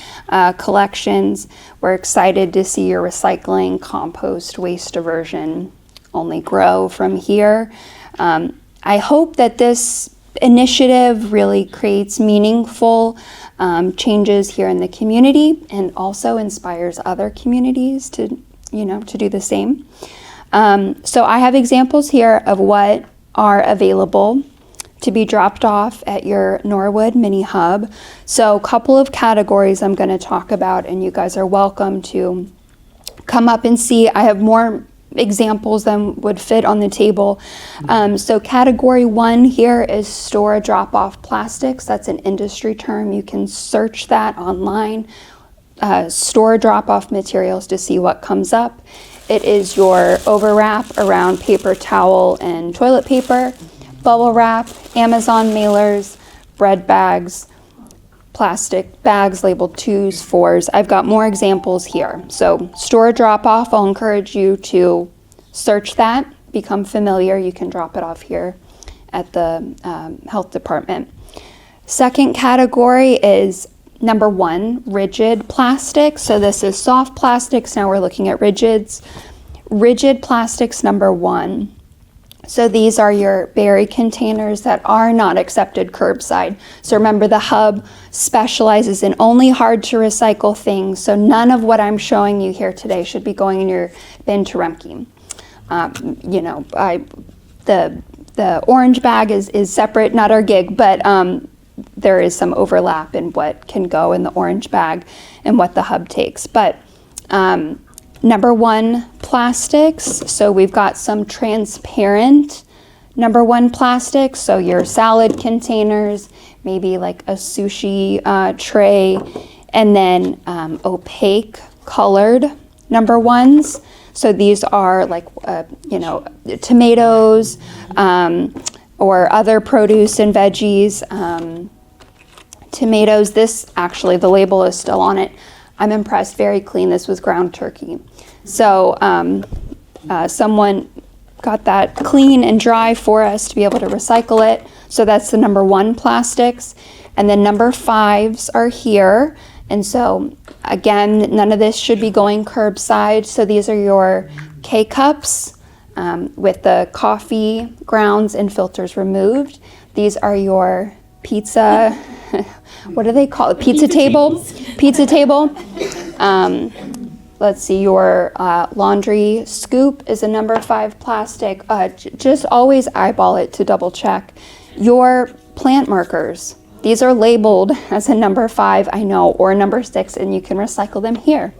collections. We're excited to see your recycling, compost, waste diversion only grow from here. I hope that this initiative really creates meaningful changes here in the community, and also inspires other communities to do the same. So I have examples here of what are available to be dropped off at your Norwood mini hub. So a couple of categories I'm going to talk about, and you guys are welcome to come up and see. I have more examples than would fit on the table. So category 1 here is store drop-off plastics. That's an industry term. You can search that online. store drop-off materials to see what comes up. It is your overwrap around paper towel and toilet paper, bubble wrap, Amazon mailers, bread bags, plastic bags labeled 2s, 4s. I've got more examples here. So store drop-off, I'll encourage you to search that, become familiar. You can drop it off here at the health department. Second category is number 1, rigid plastics. So this is soft plastics. Now we're looking at rigids. Rigid plastics number 1. So these are your berry containers that are not accepted curbside. So remember, the hub specializes in only hard to recycle things. So none of what I'm showing you here today should be going in your bin to Remke. The orange bag is separate, not our gig, but there is some overlap in what can go in the orange bag and what the hub takes. But number 1, plastics. So we've got some transparent number 1 plastics. So your salad containers, maybe like a sushi tray, and then opaque colored number 1s. So these are like, tomatoes or other produce and veggies. Tomatoes, this actually, the label is still on it. I'm impressed, very clean. This was ground turkey. So someone got that clean and dry for us to be able to recycle it. So that's the number 1 plastics. And then number 5s are here. And so again, none of this should be going curbside. So these are your K-cups with the coffee grounds and filters removed. These are your pizza, what do they call it? Pizza table. Pizza table. Let's see, your laundry scoop is a number 5 plastic. Just always eyeball it to double check. Your plant markers. These are labeled as a number 5, I know, or number 6, and you can recycle them here.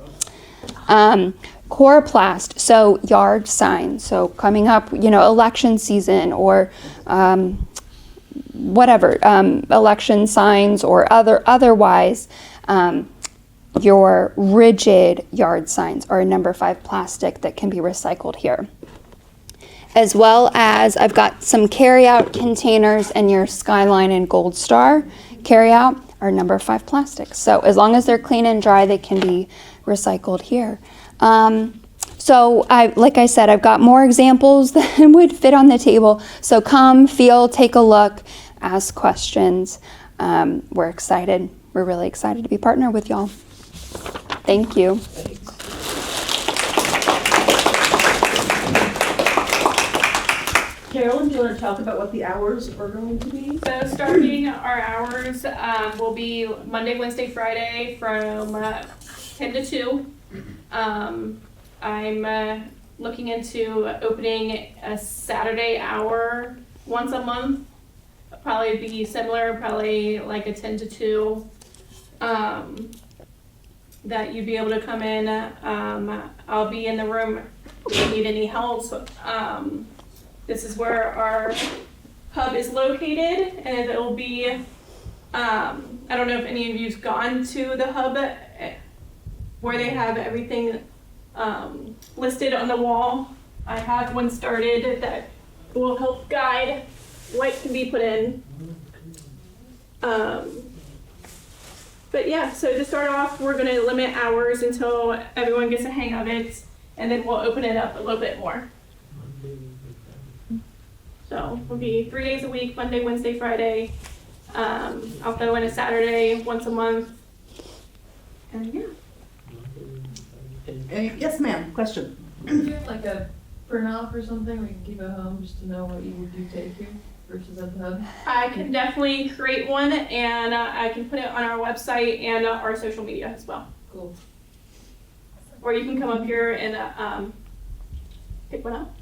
Coroplast, so yard signs. So coming up, election season or whatever, election signs or otherwise, your rigid yard signs are a number 5 plastic that can be recycled here. As well as I've got some carryout containers, and your Skyline and Gold Star carryout are number 5 plastics. So as long as they're clean and dry, they can be recycled here. So like I said, I've got more examples that would fit on the table. So come, feel, take a look, ask questions. We're excited. We're really excited to be partnered with y'all. Thank you. Carolyn, do you want to talk about what the hours are going to be? So starting our hours will be Monday, Wednesday, Friday from 10 to 2. I'm looking into opening a Saturday hour once a month. Probably be similar, probably like a 10 to 2. That you'd be able to come in. I'll be in the room if you need any help. This is where our hub is located, and it will be, I don't know if any of you've gone to the hub where they have everything listed on the wall. I have one started that will help guide what can be put in. But yeah, so to start off, we're going to limit hours until everyone gets a hang of it, and then we'll open it up a little bit more. So it'll be 3 days a week, Monday, Wednesday, Friday. I'll throw in a Saturday once a month. And yeah. Yes, ma'am. Question. Do you have like a print off or something where you can keep at home just to know what you do take you versus at the hub? I can definitely create one, and I can put it on our website and our social media as well. Cool. Or you can come up here and pick one up.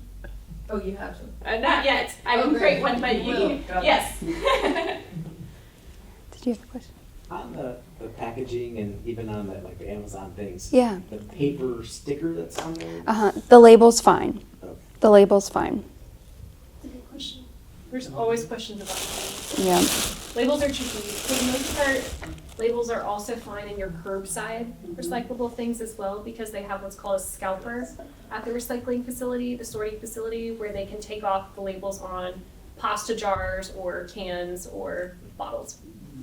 Oh, you have some? Not yet. I can create one, but you can. Yes. Did you have a question? On the packaging and even on the Amazon things. Yeah. The paper sticker that's on there. The label's fine. Oh. The label's fine. That's a good question. There's always questions about labels. Yeah. Labels are tricky. For the most part, Labels are also fine in your curbside recyclable things as well, because they have what's called a scalper at the recycling facility, the sorting facility, where they can take off the labels on pasta jars or cans or bottles.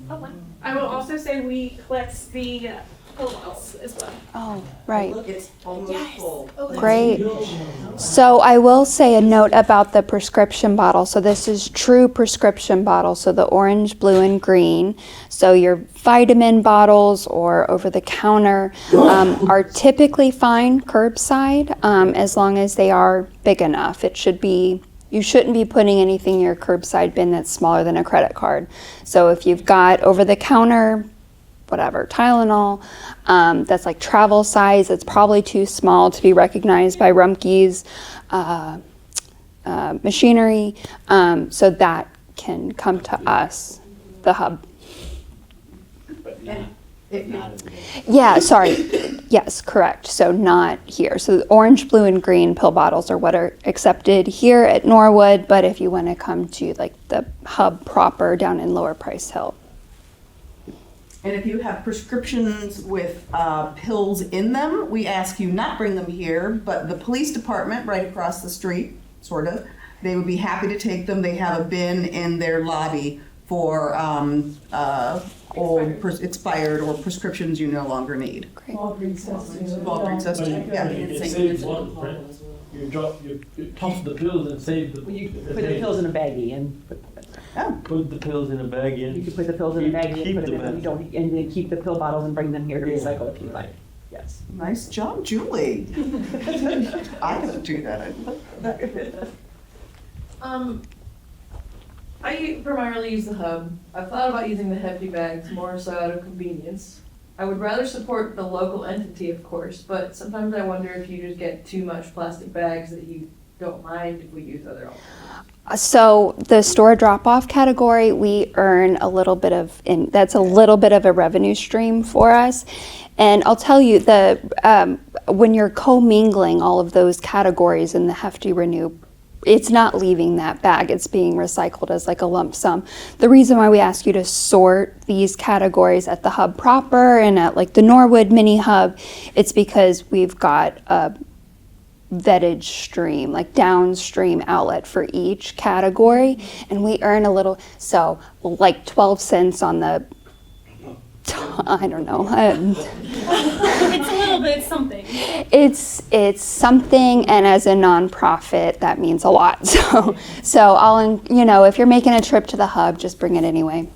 Oh, wow. I will also say we collect the pill bottles as well. Oh, right. It's almost full. Great. So I will say a note about the prescription bottle. So this is true prescription bottle. So the orange, blue, and green. So your vitamin bottles or over the counter are typically fine curbside as long as they are big enough. You shouldn't be putting anything in your curbside bin that's smaller than a credit card. So if you've got over the counter, whatever, Tylenol, that's like travel size, it's probably too small to be recognized by Rumpke's machinery. So that can come to us, the hub. But not Yeah, sorry. Yes, correct. So not here. So the orange, blue, and green pill bottles are what are accepted here at Norwood, but if you want to come to like the hub proper down in Lower Price Hill. And if you have prescriptions with pills in them, we ask you not bring them here, but the police department right across the street, sort of, they would be happy to take them. They have a bin in their lobby for expired or prescriptions you no longer need. Great. Walgreens does too. Walgreens does too, yeah. You save one, right? You toss the pills and save the. You put the pills in a baggie and Put the pills in a bag in. you can put the pills in a baggie Keep and put them them in. You don't, and then keep the pill bottles and bring them here to recycle if you like. Yes. Nice job, Julie. I could do that. I primarily use the hub. I've thought about using the hefty bags more so out of convenience. I would rather support the local entity, of course, but sometimes I wonder if you just get too much plastic bags that you don't mind if we use other alternatives. So the store drop-off category, we earn a little bit of, that's a little bit of a revenue stream for us. And I'll tell you, when you're commingling all of those categories in the Hefty Renew, it's not leaving that bag, it's being recycled as like a lump sum. The reason why we ask you to sort these categories at the hub proper and at like the Norwood mini hub, it's because we've got a vettage stream, like downstream outlet for each category, and we earn a little, so like 12 cents on the, I don't know. It's a little bit something. It's something, and as a nonprofit, that means a lot. So I'll, if you're making a trip to the hub, just bring it anyway.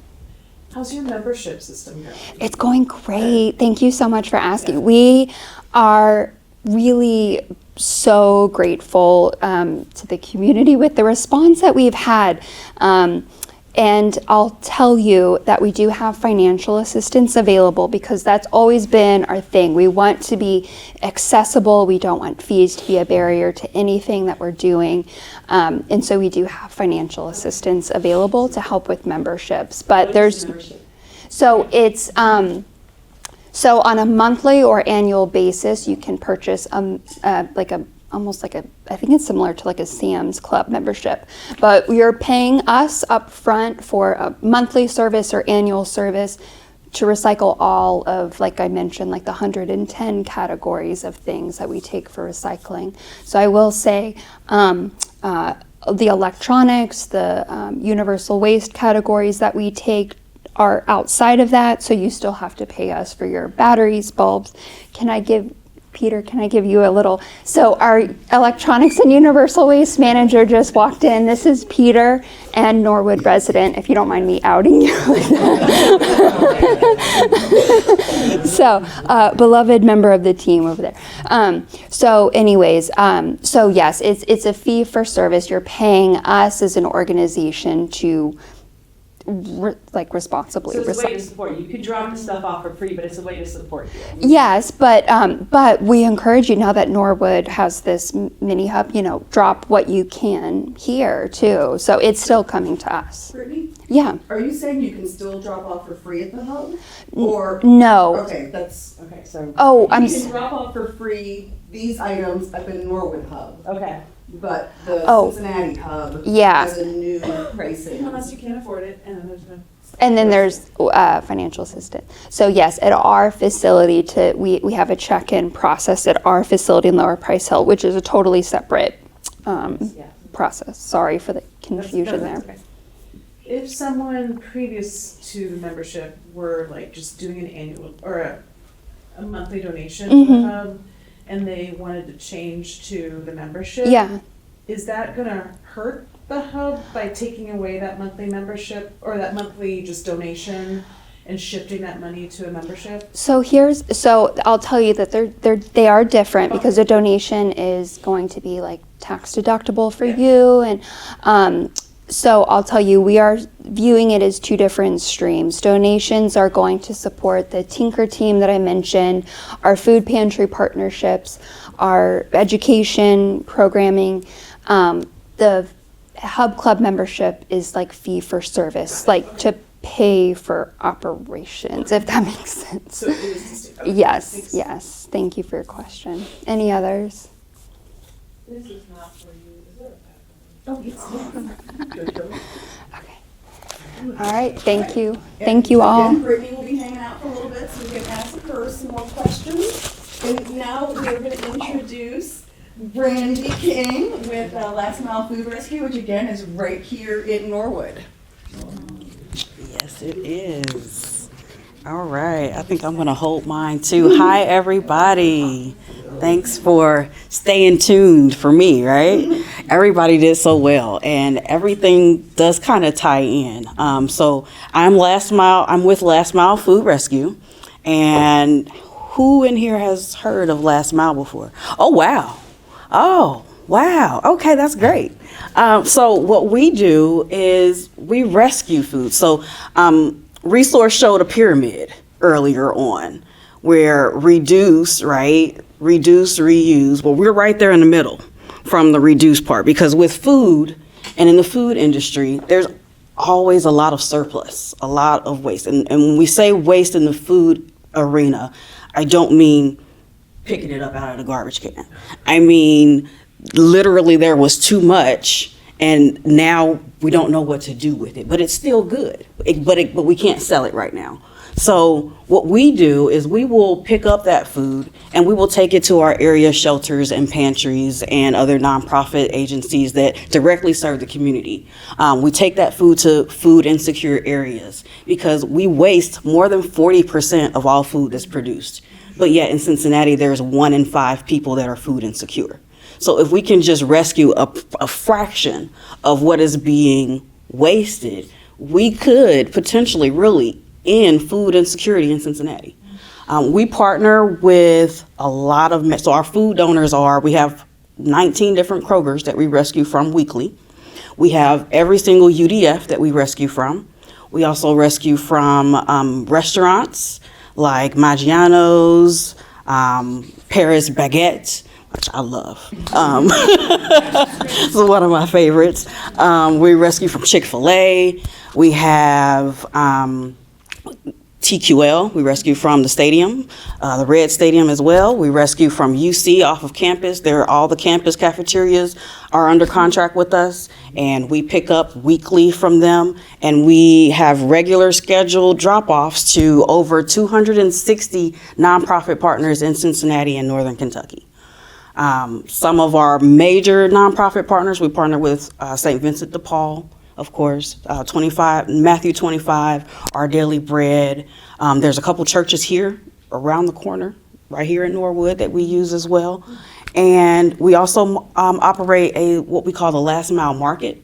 How's your membership system going? It's going great. Thank you so much for asking. We are really so grateful to the community with the response that we've had. And I'll tell you that we do have financial assistance available because that's always been our thing. We want to be accessible. We don't want fees to be a barrier to anything that we're doing. And so we do have financial assistance available to help with memberships. But there's, so it's, so on a monthly or annual basis, you can purchase almost like I think it's similar to like a Sam's Club membership, but you're paying us up front for a monthly service or annual service to recycle all of, like I mentioned, like the 110 categories of things that we take for recycling. So I will say the electronics, the universal waste categories that we take are outside of that, so you still have to pay us for your batteries, bulbs. Peter, can I give you a little? So our electronics and universal waste manager just walked in. This is Peter and Norwood resident, if you don't mind me outing you. So, beloved member of the team over there. So anyways, so yes, it's a fee for service. You're paying us as an organization to responsibly So it's a way to recycle. support you. You could drop the stuff off for free, but it's a way to support you. Yes, but we encourage you, now that Norwood has this mini hub, drop what you can here too. So it's still coming to us. Brittany? Yeah. Are you saying you can still drop off for free at the hub? Or No. Okay, that's Okay, so. Oh, you can drop off for free these items up in Norwood hub. Okay. But the Oh. Cincinnati hub Yeah. has a new pricing. Unless you can't afford it, and then there's no. And then there's financial assistance. So yes, at our facility, we have a check-in process at our facility in Lower Price Hill, which is a totally separate process. Sorry for the confusion there. Okay. If someone previous to the membership were like just doing an annual or a monthly donation to the hub, and they wanted to change to the membership, is that gonna hurt the hub by taking away that monthly membership or that monthly just donation and shifting that money to a membership? So I'll tell you that they are different because a donation is going to be like tax deductible for you, and so I'll tell you, we are viewing it as two different streams. Donations are going to support the Tinker team that I mentioned, our food pantry partnerships, our education programming. The Hub Club membership is like fee for service, like to pay for operations, if that makes sense. So it is okay. Yes, yes. Thank you for your question. Any others? This is not for you, is it? Oh, yes. Okay. All right, thank you. Thank you all. Again, Brittany will be hanging out for a little bit so we can ask her some more questions. And now we're going to introduce Brandy King with Last Mile Food Rescue, which again is right here in Norwood. Yes, it is. All right, I think I'm going to hold mine too. Hi, everybody. Thanks for staying tuned for me, right? Everybody did so well, and everything does kind of tie in. So I'm with Last Mile Food Rescue, and who in here has heard of Last Mile before? Oh, wow. Oh, wow. Okay, that's great. So what we do is we rescue food. So Resource showed a pyramid earlier on where reduce, right? Reduce, reuse. Well, we're right there in the middle from the reduce part, because with food and in the food industry, there's always a lot of surplus, a lot of waste. And when we say waste in the food arena, I don't mean picking it up out of the garbage can. I mean, literally there was too much and now we don't know what to do with it, but it's still good, but we can't sell it right now. So what we do is we will pick up that food and we will take it to our area shelters and pantries and other nonprofit agencies that directly serve the community. We take that food to food insecure areas because we waste more than 40% of all food that's produced. But yet in Cincinnati, there's 1 in 5 people that are food insecure. So if we can just rescue a fraction of what is being wasted, we could potentially really end food insecurity in Cincinnati. We partner with a lot of, so our food donors we have 19 different Krogers that we rescue from weekly. We have every single UDF that we rescue from. We also rescue from restaurants like Maggiano's, Paris Baguette, which I love. This is one of my favorites. We rescue from Chick-fil-A. We have TQL, we rescue from the stadium, the Red Stadium as well. We rescue from UC off of campus. All the campus cafeterias are under contract with us, and we pick up weekly from them. And we have regular scheduled drop-offs to over 260 nonprofit partners in Cincinnati and Northern Kentucky. Some of our major nonprofit partners, we partner with St. Vincent de Paul, of course, Matthew 25, Our Daily Bread. There's a couple churches here around the corner, right here in Norwood, that we use as well. And we also operate what we call the last mile market,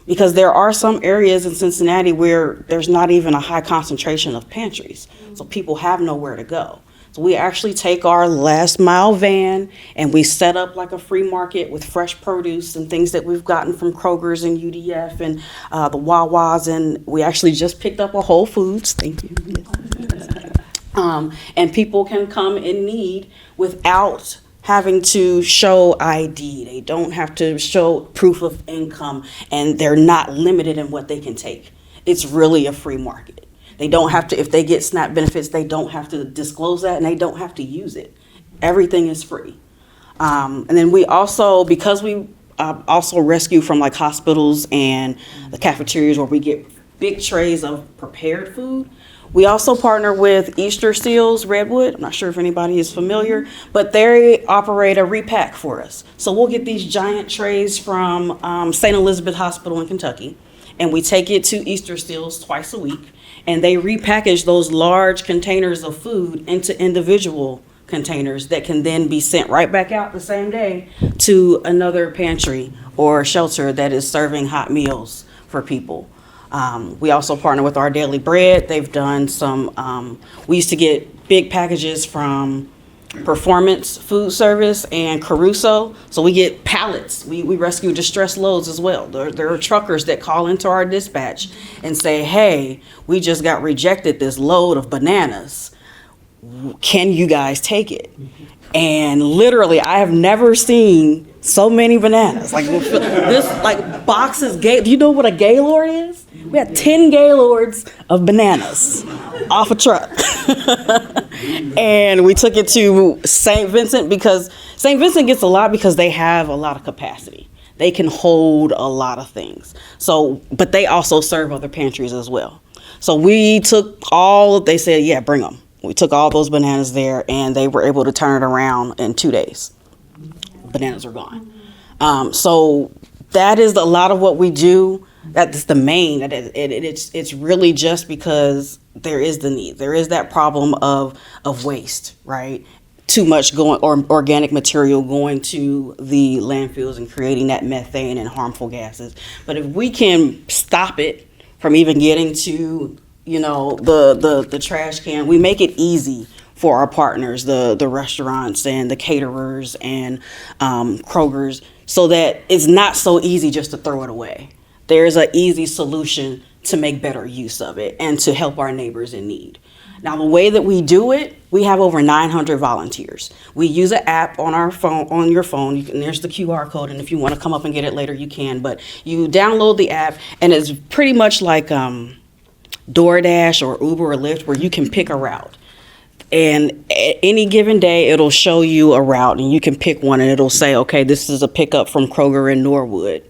because there are some areas in Cincinnati where there's not even a high concentration of pantries, so people have nowhere to go. So we actually take our last mile van and we set up like a free market with fresh produce and things that we've gotten from Kroger's and UDF and the Wawas, and we actually just picked up a Whole Foods, thank you. And people can come in need without having to show ID. They don't have to show proof of income, and they're not limited in what they can take. It's really a free market. They don't have to, if they get SNAP benefits, they don't have to disclose that and they don't have to use it. Everything is free. And then we also, because we also rescue from like hospitals and the cafeterias where we get big trays of prepared food. We also partner with Easter Seals Redwood. I'm not sure if anybody is familiar, but they operate a repack for us. So we'll get these giant trays from St. Elizabeth Hospital in Kentucky, and we take it to Easter Seals twice a week, and they repackage those large containers of food into individual containers that can then be sent right back out the same day to another pantry or shelter that is serving hot meals for people. We also partner with Our Daily Bread. They've done some, we used to get big packages from Performance Food Service and Caruso. So we get pallets. We rescue distressed loads as well. There are truckers that call into our dispatch and say, hey, we just got rejected this load of bananas. Can you guys take it? And literally, I have never seen so many bananas. Like this, like boxes. Do you know what a Gaylord is? We had 10 Gaylords of bananas off a truck. And we took it to St. Vincent because St. Vincent gets a lot because they have a lot of capacity. They can hold a lot of things. So, but they also serve other pantries as well. So we took they said, yeah, bring them. We took all those bananas there, and they were able to turn it around in 2 days. Bananas are gone. So that is a lot of what we do. That's the main. It's really just because there is the need. There is that problem of waste, right? Too much going or organic material going to the landfills and creating that methane and harmful gases. But if we can stop it from even getting to the trash can, we make it easy for our partners, the restaurants and the caterers and Kroger's, so that it's not so easy just to throw it away. There's an easy solution to make better use of it and to help our neighbors in need. Now, the way that we do it, we have over 900 volunteers. We use an app on our phone, on your phone. There's the QR code, and if you want to come up and get it later, you can. But you download the app, and it's pretty much like DoorDash or Uber or Lyft, where you can pick a route. And at any given day, it'll show you a route, and you can pick one, and it'll say, okay, this is a pickup from Kroger in Norwood.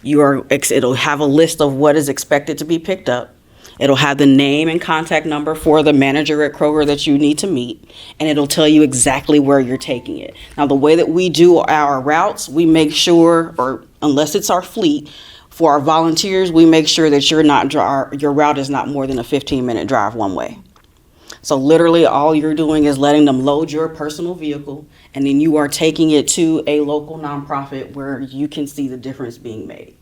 It'll have a list of what is expected to be picked up. It'll have the name and contact number for the manager at Kroger that you need to meet, and it'll tell you exactly where you're taking it. Now, the way that we do our routes, we make sure, or unless it's our fleet, for our volunteers, we make sure that your route is not more than a 15-minute drive one way. So literally all you're doing is letting them load your personal vehicle, and then you are taking it to a local nonprofit where you can see the difference being made.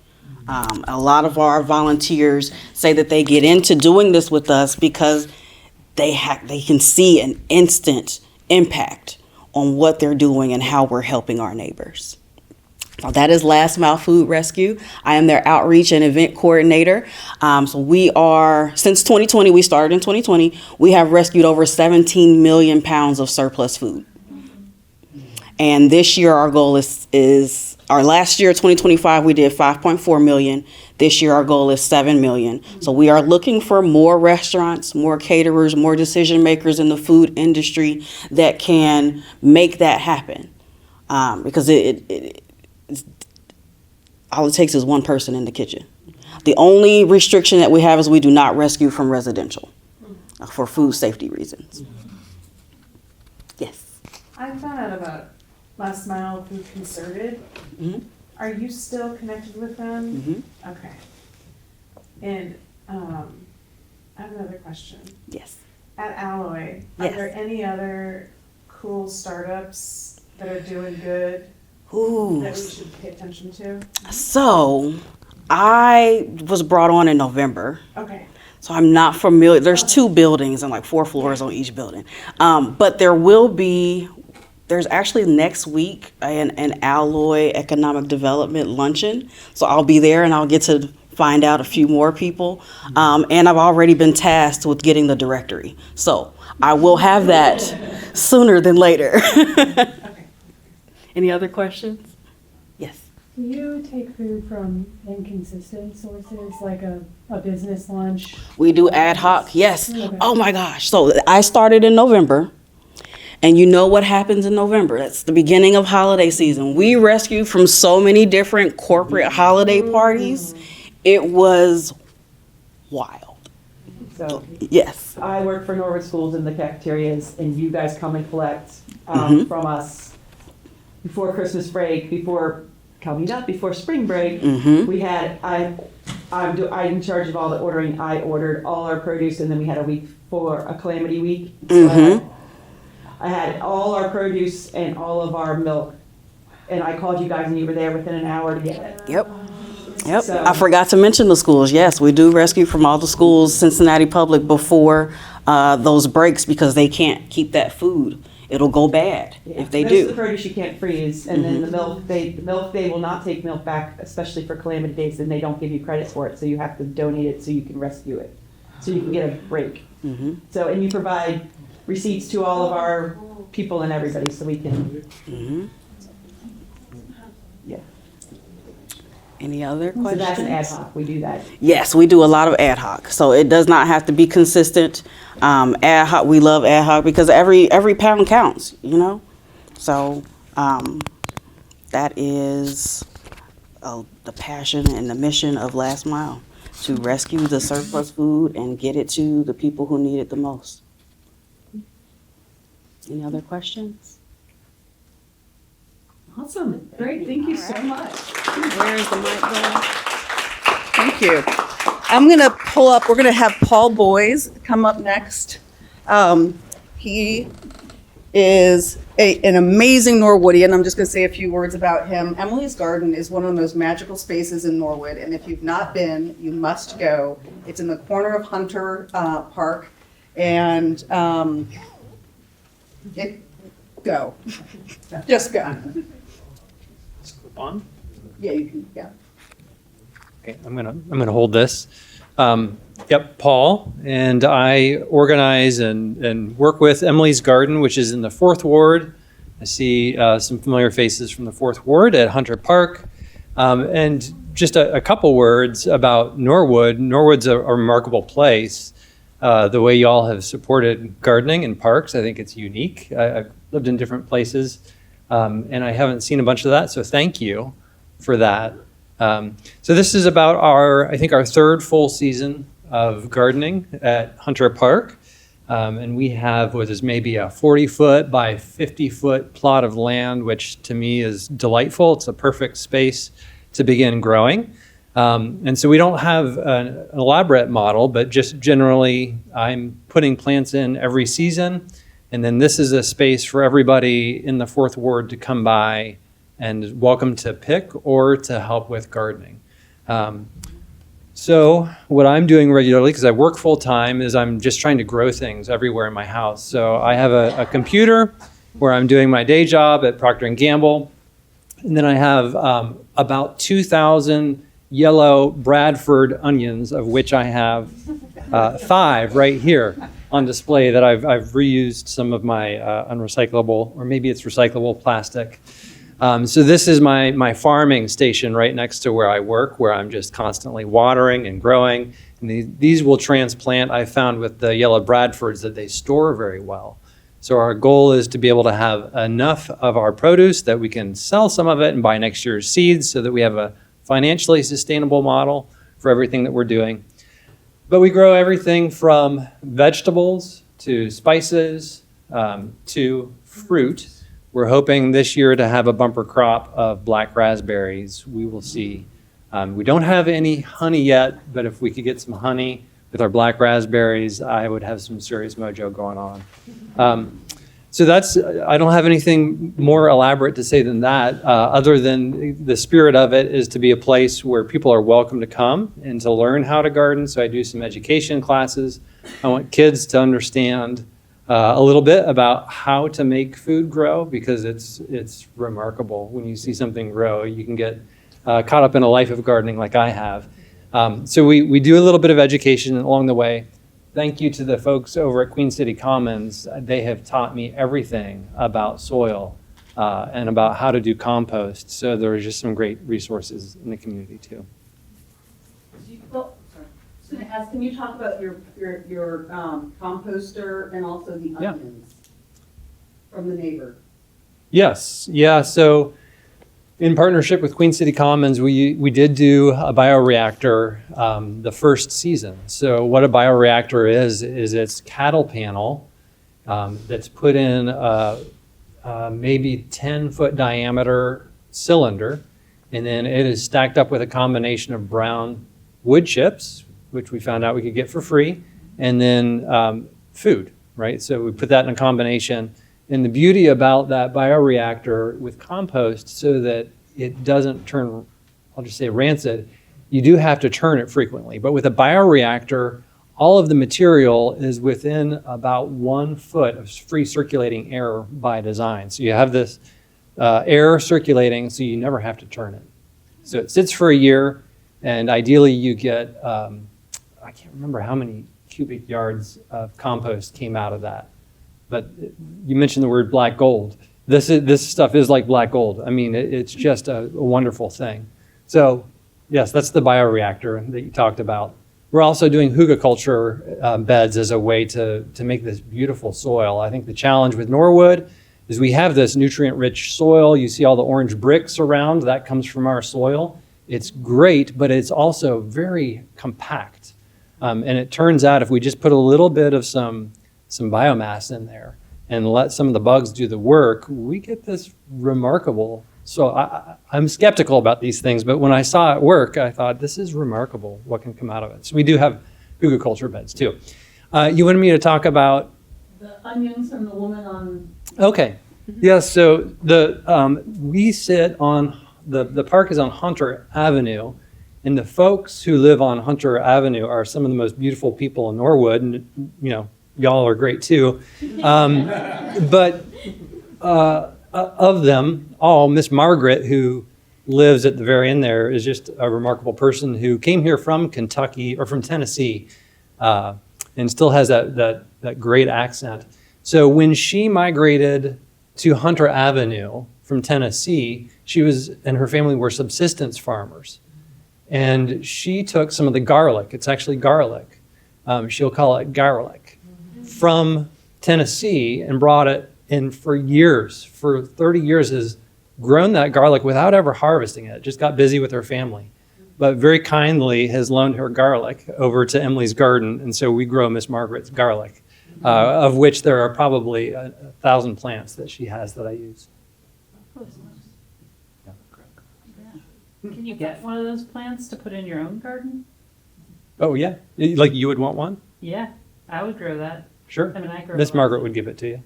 A lot of our volunteers say that they get into doing this with us because they can see an instant impact on what they're doing and how we're helping our neighbors. Now, that is Last Mile Food Rescue. I am their outreach and event coordinator. So we are, since 2020, we started in 2020, we have rescued over 17 million pounds of surplus food. And this year our goal is our last year, 2025, we did 5.4 million. This year our goal is 7 million. So we are looking for more restaurants, more caterers, more decision makers in the food industry that can make that happen. Because all it takes is one person in the kitchen. The only restriction that we have is we do not rescue from residential for food safety reasons. Yes. I found out about Last Mile Food Concerted. Mm-hmm. Are you still connected with them? Mm-hmm. Okay. And I have another question. Yes. At Alloy, Yes. are there any other cool startups that are doing good Ooh. that we should pay attention to? So I was brought on in November. Okay. So I'm not familiar. There's 2 buildings and like 4 floors on each building. But there's actually next week an Alloy Economic Development luncheon. So I'll be there and I'll get to find out a few more people. And I've already been tasked with getting the directory. So I will have that sooner than later. Okay. Any other questions? Yes. Do you take food from inconsistent sources, like a business lunch? We do ad hoc, yes. Okay. Oh my gosh. So I started in November. And you know what happens in November? That's the beginning of holiday season. We rescue from so many different corporate holiday parties. It was wild. So Yes. I work for Norwood Schools in the cafeterias, and you guys come and collect from us before Christmas break, before spring break. We had I'm in charge of all the ordering. I ordered all our produce, and then we had a week for a calamity week. So I had all our produce and all of our milk, and I called you guys, and you were there within an hour to get it. Yep. So- I forgot to mention the schools. Yes, we do rescue from all the schools, Cincinnati Public, before those breaks because they can't keep that food. It'll go bad if they Most of do. the produce you can't freeze, and then the milk they will not take milk back, especially for calamity days, and they don't give you credit for it, so you have to donate it so you can rescue it, so you can get a break. So, and you provide receipts to all of our people and everybody, so we can. Yeah. Any other So questions? that's an ad hoc. We do that. Yes, we do a lot of ad hoc. So it does not have to be consistent. Ad hoc, we love ad hoc because every pound counts, you know? So that is the passion and the mission of Last Mile, to rescue the surplus food and get it to the people who need it the most. Any other questions? Awesome. Great. Thank you so much. Where is the mic going? Thank you. I'm going to pull up, we're going to have Paul Boys come up next. He is an amazing Norwoodian. I'm just going to say a few words about him. Emily's Garden is one of the most magical spaces in Norwood, and if you've not been, you must go. It's in the corner of Hunter Park, and go. Just go. Clip on. Yeah, you can, yeah. Okay, I'm gonna hold this. Yep, Paul, and I organize and work with Emily's Garden, which is in the 4th Ward. I see some familiar faces from the 4th Ward at Hunter Park. And just a couple words about Norwood. Norwood's a remarkable place. The way y'all have supported gardening in parks, I think it's unique. I've lived in different places, and I haven't seen a bunch of that, so thank you for that. So this is about our 3rd full season of gardening at Hunter Park. And we have what is maybe a 40-foot by 50-foot plot of land, which to me is delightful. It's a perfect space to begin growing. And so we don't have an elaborate model, but just generally I'm putting plants in every season. And then this is a space for everybody in the 4th Ward to come by and welcome to pick or to help with gardening. So what I'm doing regularly, because I work full time, is I'm just trying to grow things everywhere in my house. So I have a computer where I'm doing my day job at Procter & Gamble. And then I have about 2,000 yellow Bradford onions, of which I have 5 right here on display that I've reused some of my unrecyclable, or maybe it's recyclable plastic. So this is my farming station right next to where I work, where I'm just constantly watering and growing. And these will transplant, I found with the yellow Bradfords, that they store very well. So our goal is to be able to have enough of our produce that we can sell some of it and buy next year's seeds so that we have a financially sustainable model for everything that we're doing. But we grow everything from vegetables to spices to fruit. We're hoping this year to have a bumper crop of black raspberries. We will see. We don't have any honey yet, but if we could get some honey with our black raspberries, I would have some serious mojo going on. So I don't have anything more elaborate to say than that, other than the spirit of it is to be a place where people are welcome to come and to learn how to garden. So I do some education classes. I want kids to understand a little bit about how to make food grow, because it's remarkable. When you see something grow, you can get caught up in a life of gardening like I have. So we do a little bit of education along the way. Thank you to the folks over at Queen City Commons. They have taught me everything about soil and about how to do compost. So there are just some great resources in the community too. Can you talk about your composter and also the onions from the neighbor? Yes. Yeah. So in partnership with Queen City Commons, we did do a bioreactor the first season. So what a bioreactor is it's cattle panel that's put in a maybe 10-foot diameter cylinder, and then it is stacked up with a combination of brown wood chips, which we found out we could get for free, and then food, right? So we put that in a combination. And the beauty about that bioreactor with compost, so that it doesn't turn, I'll just say rancid, you do have to turn it frequently. But with a bioreactor, all of the material is within about 1 foot of free circulating air by design. So you have this air circulating, so you never have to turn it. So it sits for a year, and ideally you get, I can't remember how many cubic yards of compost came out of that. But you mentioned the word black gold. This stuff is like black gold. I mean, it's just a wonderful thing. So yes, that's the bioreactor that you talked about. We're also doing hugelkultur beds as a way to make this beautiful soil. I think the challenge with Norwood is we have this nutrient-rich soil. You see all the orange bricks around. That comes from our soil. It's great, but it's also very compact. And it turns out if we just put a little bit of some biomass in there and let some of the bugs do the work, we get this remarkable. So I'm skeptical about these things, but when I saw it work, I thought, this is remarkable what can come out of it. So we do have hugelkultur beds too. You wanted me to talk about? The onions from the woman on. Okay. Yeah, so we sit on, the park is on Hunter Avenue, and the folks who live on Hunter Avenue are some of the most beautiful people in Norwood, and y'all are great too. But of them all, Miss Margaret, who lives at the very end there, is just a remarkable person who came here from Kentucky or from Tennessee and still has that great accent. So when she migrated to Hunter Avenue from Tennessee, she was and her family were subsistence farmers. And she took some of the garlic, it's actually garlic, she'll call it garlic, from Tennessee and brought it in for years, for 30 years has grown that garlic without ever harvesting it, just got busy with her family. But very kindly has loaned her garlic over to Emily's garden, and so we grow Miss Margaret's garlic, of which there are probably 1,000 plants that she has that I use. Can you get one of those plants to put in your own garden? Oh yeah, like you would want one? Yeah, I would grow that. Sure. I mean, I grow Miss lots. Margaret would give it to you.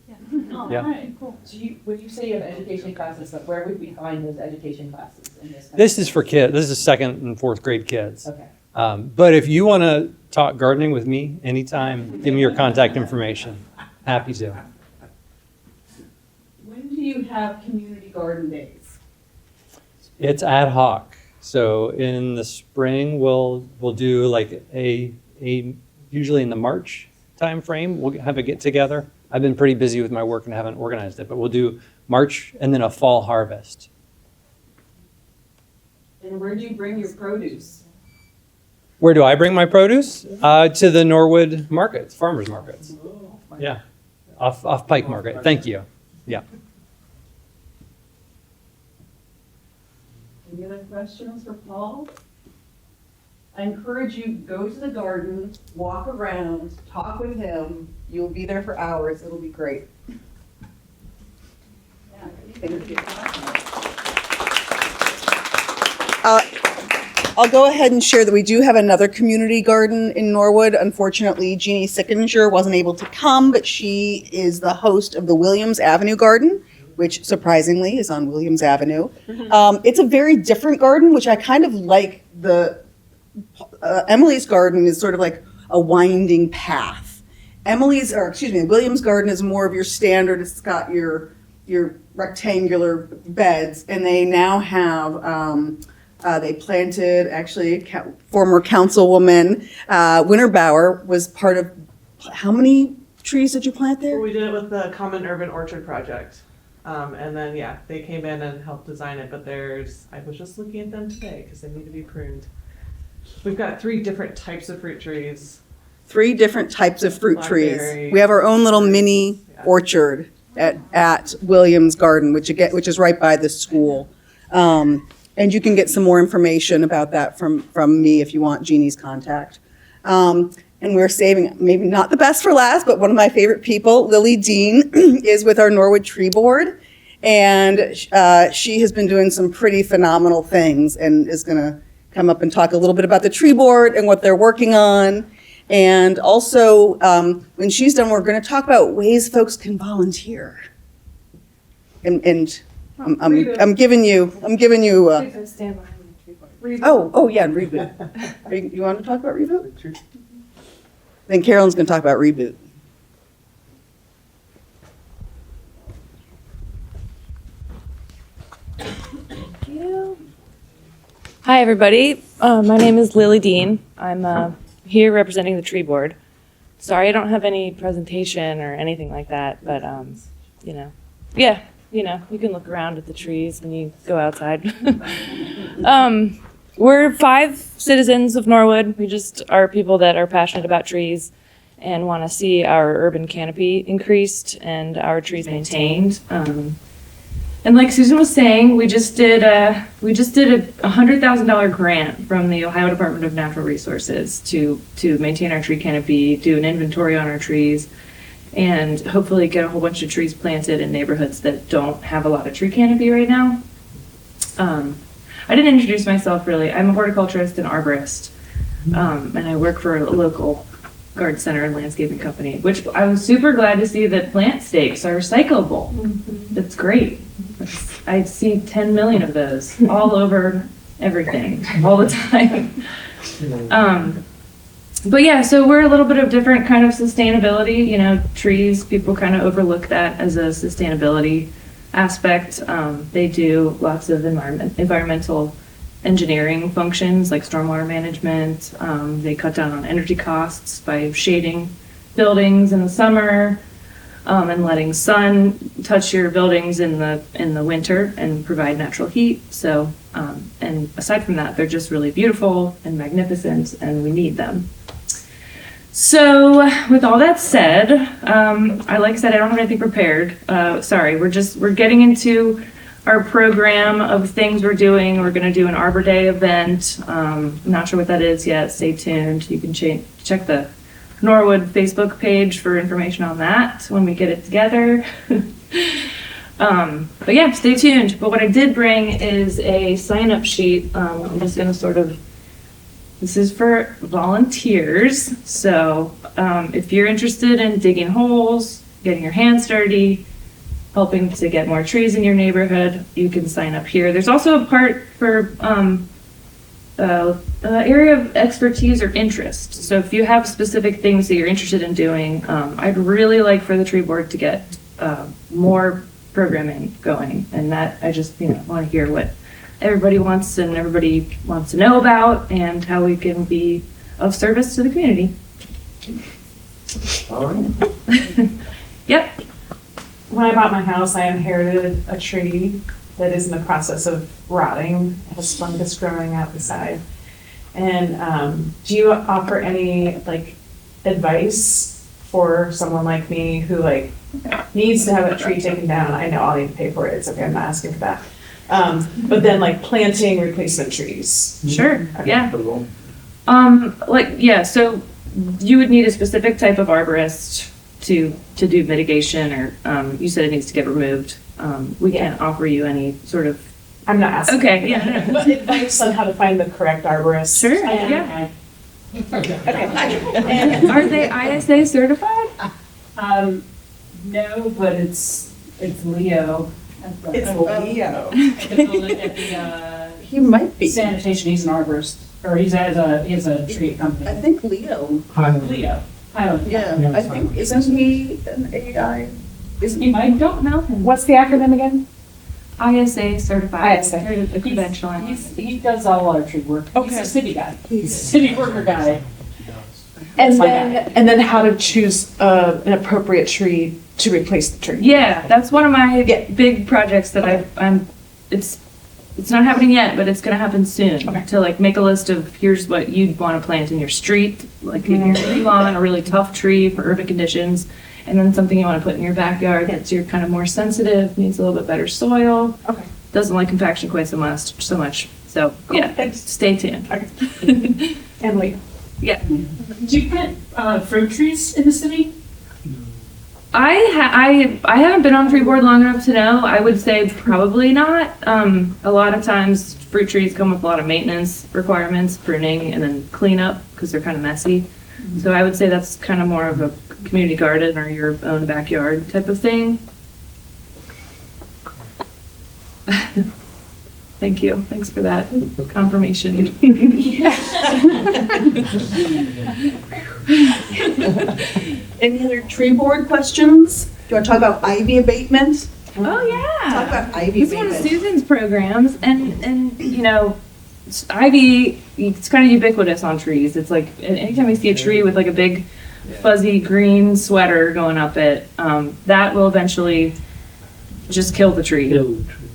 Oh, Yeah. all right, cool. So when you say you have education classes, where would we find those education classes in this? This is for kids. This is 2nd and 4th grade kids. Okay. But if you want to talk gardening with me anytime, give me your contact information. Happy to. When do you have community garden days? It's ad hoc. So in the spring, we'll do like a usually in the March time frame, we'll have a get together. I've been pretty busy with my work and haven't organized it, but we'll do March and then a fall harvest. And where do you bring your produce? Where do I bring my produce? To the Norwood markets, farmers markets. Yeah, off Pike Market. Thank you. Yeah. Any other questions for Paul? I encourage you, go to the garden, walk around, talk with him. You'll be there for hours. It'll be great. Thank you. I'll go ahead and share that we do have another community garden in Norwood. Unfortunately, Jeannie Sickinger wasn't able to come, but she is the host of the Williams Avenue Garden, which surprisingly is on Williams Avenue. It's a very different garden, which I kind of like. Emily's garden is sort of like a winding path. Williams garden is more of your standard. It's got your rectangular beds, and they now have, they planted, actually, former councilwoman Winterbauer was part of, how many trees did you plant there? We did it with the Common Urban Orchard Project. And then, yeah, they came in and helped design it, but I was just looking at them today because they need to be pruned. We've got 3 different types of fruit trees. 3 different types of fruit trees. Blackberry. We have our own little mini orchard at Williams Garden, which is right by the school. And you can get some more information about that from me if you want Jeannie's contact. And we're saving, maybe not the best for last, but one of my favorite people, Lily Dean, is with our Norwood Tree Board. And she has been doing some pretty phenomenal things and is going to come up and talk a little bit about the tree board and what they're working on. And also, when she's done, we're going to talk about ways folks can volunteer. And I'm giving you. Oh yeah, Reboot. You want to talk about Reboot? Then Carolyn's going to talk about Reboot. Hi, everybody. My name is Lily Dean. I'm here representing the tree board. Sorry, I don't have any presentation or anything like that, but you can look around at the trees when you go outside. We're 5 citizens of Norwood. We just are people that are passionate about trees and want to see our urban canopy increased and our trees maintained. And like Susan was saying, we just did a $100,000 grant from the Ohio Department of Natural Resources to maintain our tree canopy, do an inventory on our trees, and hopefully get a whole bunch of trees planted in neighborhoods that don't have a lot of tree canopy right now. I didn't introduce myself really. I'm a horticulturist and arborist, and I work for a local garden center and landscaping company, which I was super glad to see that plant stakes are recyclable. That's great. I see 10 million of those all over everything, all the time. But yeah, so we're a little bit of different kind of sustainability. Trees, people kind of overlook that as a sustainability aspect. They do lots of environmental engineering functions like stormwater management. They cut down on energy costs by shading buildings in the summer and letting sun touch your buildings in the winter and provide natural heat. So, and aside from that, they're just really beautiful and magnificent, and we need them. So, with all that said, like I said, I don't have anything prepared. Sorry, we're getting into our program of things we're doing. We're going to do an Arbor Day event. I'm not sure what that is yet. Stay tuned. You can check the Norwood Facebook page for information on that when we get it together. But yeah, stay tuned. But what I did bring is a sign-up sheet. I'm just going to this is for volunteers. So if you're interested in digging holes, getting your hands dirty, helping to get more trees in your neighborhood, you can sign up here. There's also a part for area of expertise or interest. So if you have specific things that you're interested in doing, I'd really like for the tree board to get more programming going. And that I just want to hear what everybody wants to know about and how we can be of service to the community. All right. Yep. When I bought my house, I inherited a tree that is in the process of rotting. It has fungus growing out the side. And do you offer any advice for someone like me who needs to have a tree taken down? I know I'll need to pay for it. It's okay. I'm not asking for that. But then planting replacement trees. Sure. Okay. Yeah. So you would need a specific type of arborist to do mitigation, or you said it needs to get removed. We can't offer you any sort of. I'm not asking. Okay. Yeah. But advice on how to find the correct arborist. Sure. Yeah. Okay. And are they ISA certified? No, but it's Leo. It's Leo. He might be. Sanitation, he's an arborist, or he has a tree company. I think Leo. Leo. Yeah, I think, isn't he an AI? I don't know him. What's the acronym again? ISA certified. ISA. A conventional. He does a lot of tree work. Okay. He's a city guy. He's a city worker guy. And then how to choose an appropriate tree to replace the tree. Yeah, that's one of my big projects that it's not happening yet, but it's going to happen soon. Okay. To make a list of here's what you'd want to plant in your street, in your tree lawn, a really tough tree for urban conditions, and then something you want to put in your backyard that's your kind of more sensitive, needs a little bit better soil. Okay. doesn't like compaction quite so much. So yeah, stay tuned. Emily. Yeah. Do you plant fruit trees in the city? I haven't been on tree board long enough to know. I would say probably not. A lot of times fruit trees come with a lot of maintenance requirements, pruning, and then cleanup because they're kind of messy. So I would say that's kind of more of a community garden or your own backyard type of thing. Thank you. Thanks for that confirmation. Any other tree board questions? Do you want to talk about ivy abatement? Oh yeah. Talk about ivy It's one of abatement. Susan's programs, and you know, ivy. It's kind of ubiquitous on trees. It's like anytime you see a tree with like a big, fuzzy green sweater going up it, that will eventually just kill the tree.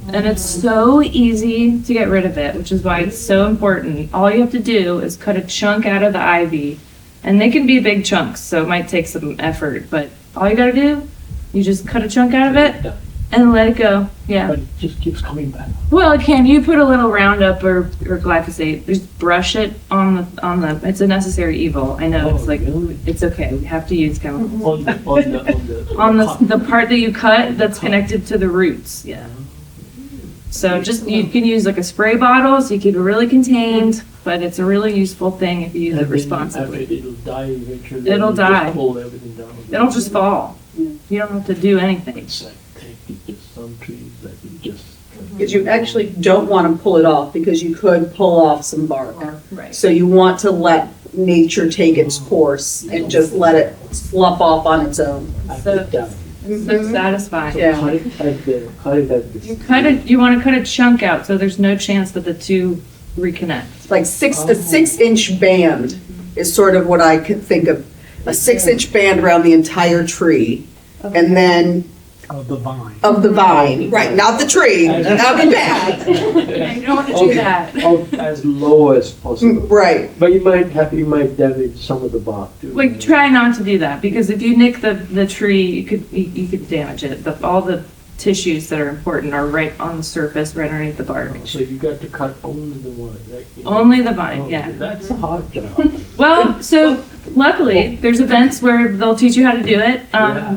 And it's so easy to get rid of it, which is why it's so important. All you have to do is cut a chunk out of the ivy, and they can be big chunks, so it might take some effort, but all you gotta do, you just cut a chunk out of it and let it go. Yeah. But it just keeps coming back. Well, it can. You put a little Roundup or glyphosate. Just brush it on the. It's a necessary evil. I know. It's like it's okay. We have to use chemicals on the part that you cut that's connected to the roots. Yeah. So just you can use like a spray bottle, so you keep it really contained. But it's a really useful thing if you use it responsibly. It'll die eventually. It'll die. Pull everything down. It'll just fall. You don't have to do anything. It's like just some trees that you just. Because you actually don't want to pull it off because you could pull off some bark. Right. So you want to let nature take its course and just let it slough off on its own. So satisfying. Yeah. Cut it at the. You want to cut a chunk out so there's no chance that the two reconnect. Like a 6-inch band is sort of what I could think of. A 6-inch band around the entire tree. And then Of the vine. of the vine, right, not the tree, that would be bad. You don't want to do that. As low as possible. Right. But you might damage some of the bark too. Like try not to do that because if you nick the tree, you could damage it. All the tissues that are important are right on the surface, right underneath the bark. So you got to cut only the one. Only the vine, yeah. That's a hard job. Well, so luckily, there's events where they'll teach you how to do it.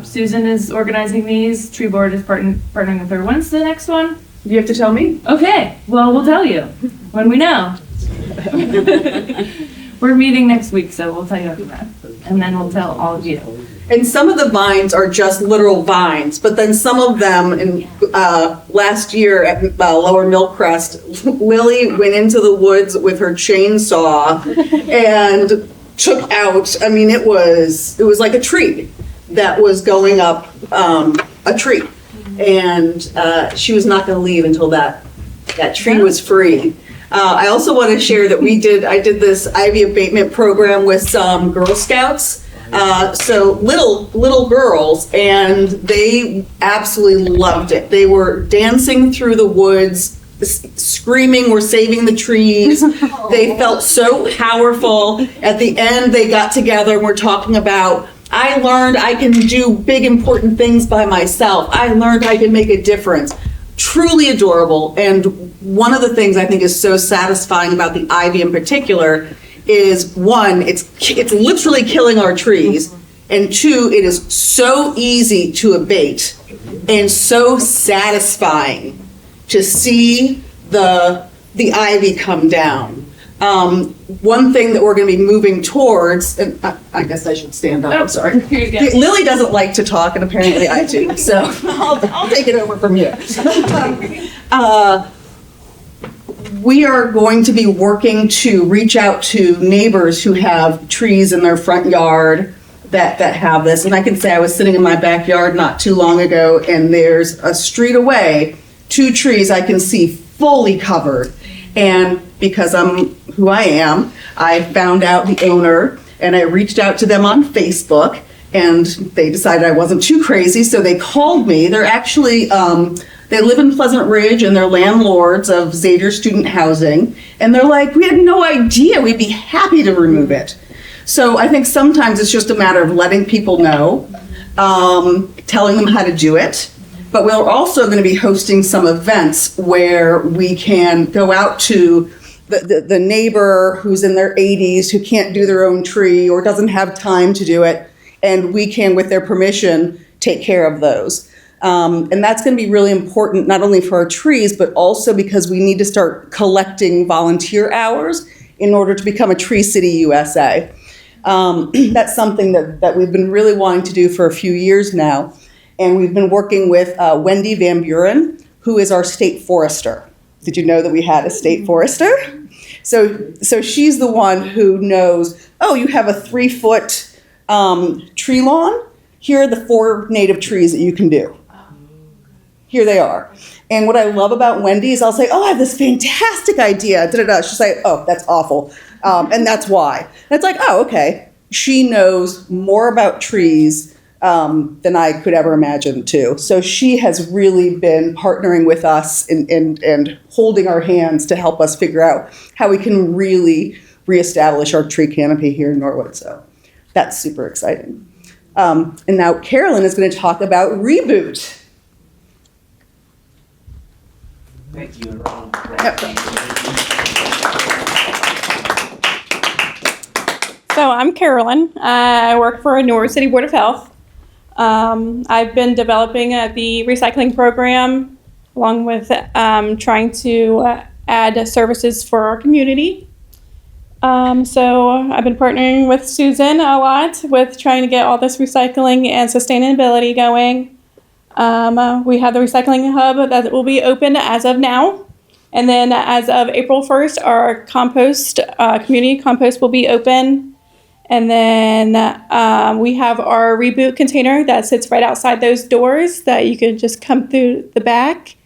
Susan is organizing these. Tree Board is partnering with her. When's the next one? You have to tell me. Okay, well, we'll tell you when we know. We're meeting next week, so we'll tell you after that. And then we'll tell all of you. And some of the vines are just literal vines, but then some of them, in last year at Lower Millcrest, Lily went into the woods with her chainsaw and took out, I mean, it was like a tree that was going up a tree. And she was not gonna leave until that tree was free. I also want to share that I did this ivy abatement program with some Girl Scouts. So little girls, and they absolutely loved it. They were dancing through the woods, screaming, "We're saving the trees." They felt so powerful. At the end, they got together and were talking about, "I learned I can do big, important things by myself. I learned I can make a difference." Truly adorable. And one of the things I think is so satisfying about the ivy in particular is, one, it's literally killing our trees, and two, it is so easy to abate and so satisfying to see the ivy come down. One thing that we're going to be moving towards, and I guess I should stand up, I'm sorry. Lily doesn't like to talk, and apparently I do, so I'll take it over from here. We are going to be working to reach out to neighbors who have trees in their front yard that have this. And I can say I was sitting in my backyard not too long ago, and there's a street away, 2 trees I can see fully covered. And because I'm who I am, I found out the owner, and I reached out to them on Facebook, and they decided I wasn't too crazy, so they called me. They're actually, they live in Pleasant Ridge, and they're landlords of Xavier Student Housing, and they're like, "We had no idea, we'd be happy to remove it." So I think sometimes it's just a matter of letting people know, telling them how to do it. But we're also going to be hosting some events where we can go out to the neighbor who's in their 80s who can't do their own tree or doesn't have time to do it, and we can, with their permission, take care of those. And that's going to be really important, not only for our trees, but also because we need to start collecting volunteer hours in order to become a Tree City USA. That's something that we've been really wanting to do for a few years now. And we've been working with Wendy Van Buren, who is our state forester. Did you know that we had a state forester? So she's the one who knows, oh, you have a 3-foot tree lawn? Here are the 4 native trees that you can do. Here they are. And what I love about Wendy is I'll say, oh, I have this fantastic idea. She'll say, oh, that's awful. And that's why. And it's like, oh, okay. She knows more about trees than I could ever imagine too. So she has really been partnering with us and holding our hands to help us figure out how we can really reestablish our tree canopy here in Norwood. So that's super exciting. And now Carolyn is going to talk about Reboot. Thank you. So I'm Carolyn. I work for Norwood City Board of Health. I've been developing the recycling program along with trying to add services for our community. So I've been partnering with Susan a lot with trying to get all this recycling and sustainability going. We have the recycling hub that will be open as of now. And then as of April 1st, our compost, community compost will be open. And then we have our Reboot container that sits right outside those doors that you can just come through the back.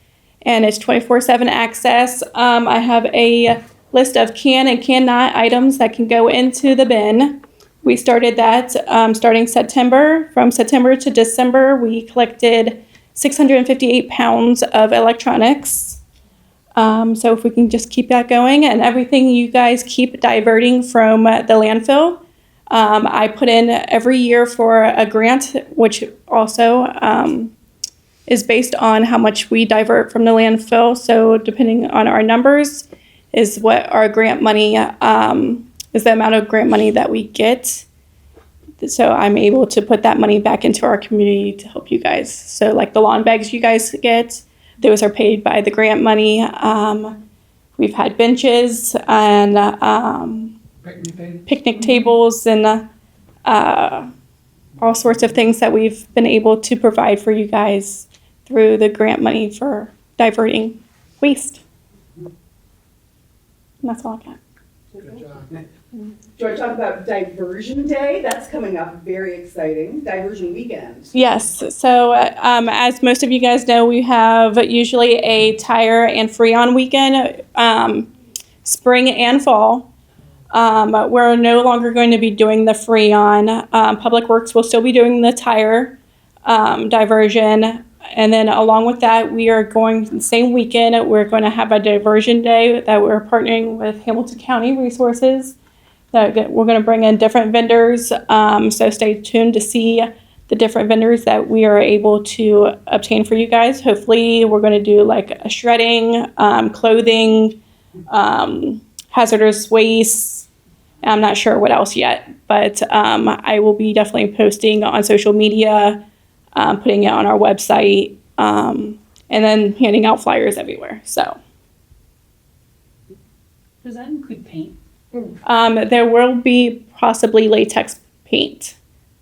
And it's 24/7 access. I have a list of can and cannot items that can go into the bin. We started that starting September. From September to December, we collected 658 pounds of electronics. So if we can just keep that going and everything you guys keep diverting from the landfill. I put in every year for a grant, which also is based on how much we divert from the landfill. So depending on our numbers is what our grant money, is the amount of grant money that we get. So I'm able to put that money back into our community to help you guys. So like the lawn bags you guys get, those are paid by the grant money. We've had benches and picnic tables and all sorts of things that we've been able to provide for you guys through the grant money for diverting waste. And that's all I got. Good job. Do you want to talk about Diversion Day? That's coming up, very exciting. Diversion Weekend. Yes. So as most of you guys know, we have usually a tire and Freon weekend, spring and fall. We're no longer going to be doing the Freon. Public Works will still be doing the tire diversion. And then along with that, we are going the same weekend, we're going to have a diversion day that we're partnering with Hamilton County Resources. That we're going to bring in different vendors. So stay tuned to see the different vendors that we are able to obtain for you guys. Hopefully we're going to do like a shredding, clothing, hazardous waste. I'm not sure what else yet, but I will be definitely posting on social media, putting it on our website, and then handing out flyers everywhere. So Does that include paint? there will be possibly latex paint.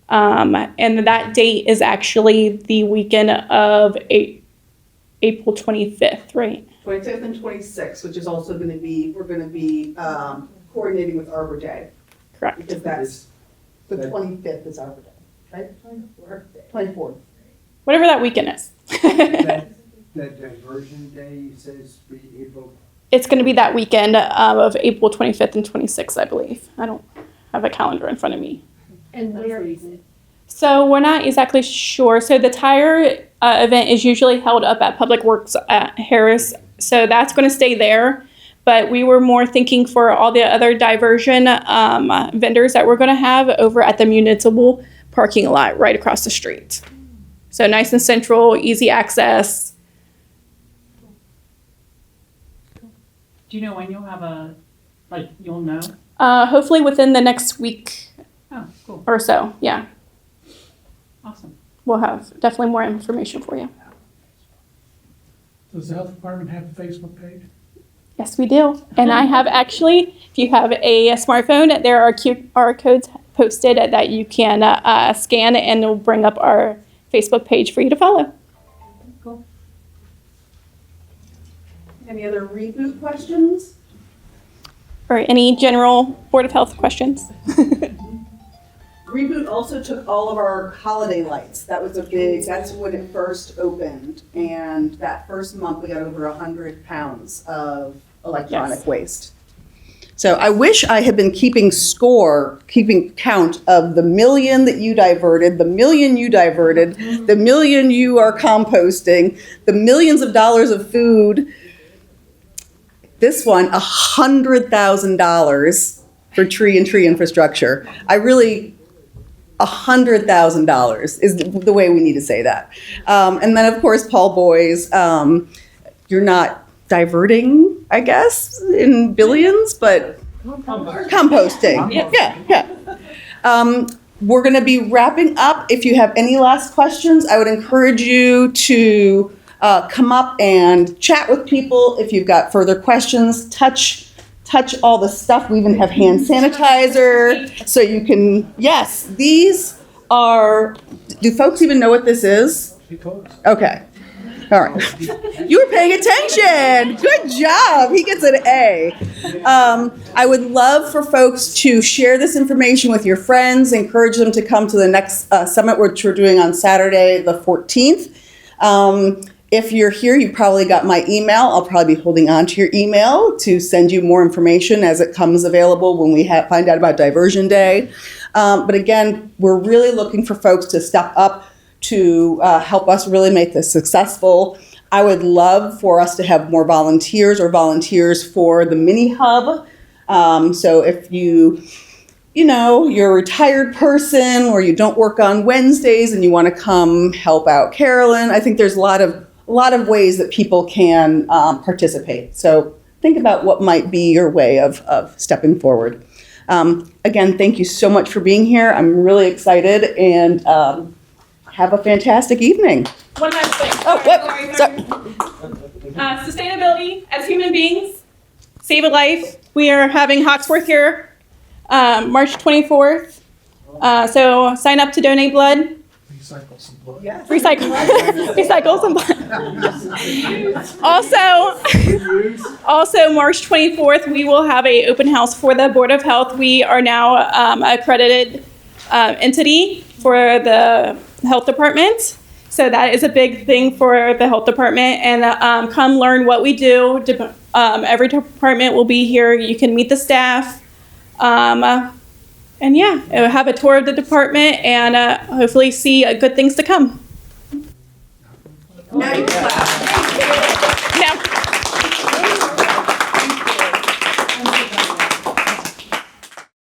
And that date is actually the weekend of April 25th, right? 25th and 26th, which is also going to be, we're going to be coordinating with Arbor Day. Correct. Because that's, the 25th is Arbor Day, right? 24th. Whatever that weekend is. That diversion day, you said is April? It's going to be that weekend of April 25th and 26th, I believe. I don't have a calendar in front of me. And where is it? So we're not exactly sure. So the tire event is usually held up at Public Works at Harris. So that's going to stay there. But we were more thinking for all the other diversion vendors that we're going to have over at the municipal parking lot right across the street. So nice and central, easy access. Do you know when you'll have you'll know? Hopefully within the next week Oh, cool. or so, yeah. Awesome. We'll have definitely more information for you. Does the health department have a Facebook page? Yes, we do. And I have actually, if you have a smartphone, there are QR codes posted that you can scan and it'll bring up our Facebook page for you to follow. Cool. Any other reboot questions? Or any general Board of Health questions. Reboot also took all of our holiday lights. That's when it first opened. And that first month, we got over 100 pounds of electronic waste. So I wish I had been keeping count of the million that you diverted, the million you diverted, the million you are composting, the millions of dollars of food. This one, $100,000 for tree and tree infrastructure. $100,000 is the way we need to say that. And then, of course, Paul Boys, you're not diverting, I guess, in billions, but composting. Yeah. We're going to be wrapping up. If you have any last questions, I would encourage you to come up and chat with people. If you've got further questions, touch all the stuff. We even have hand sanitizer, so you can, yes, these are, do folks even know what this is? Okay. All right. You were paying attention. Good job. He gets an A. I would love for folks to share this information with your friends, encourage them to come to the next summit, which we're doing on Saturday, the 14th. If you're here, you probably got my email. I'll probably be holding on to your email to send you more information as it comes available when we find out about Diversion Day. But again, we're really looking for folks to step up to help us really make this successful. I would love for us to have more volunteers for the mini hub. So if you're a retired person or you don't work on Wednesdays and you want to come help out Carolyn, I think there's a lot of ways that people can participate. So think about what might be your way of stepping forward. Again, thank you so much for being here. I'm really excited, and have a fantastic evening. One last thing. Sorry. Sustainability as human beings, save a life. We are having Hawksworth here March 24th. So sign up to donate blood. Recycle some blood. Yes. Recycle some blood. Also, March 24th, we will have an open house for the Board of Health. We are now an accredited entity for the health department. So that is a big thing for the health department. And come learn what we do. Every department will be here. You can meet the staff. And yeah, have a tour of the department and hopefully see good things to come. Now you clap. Now.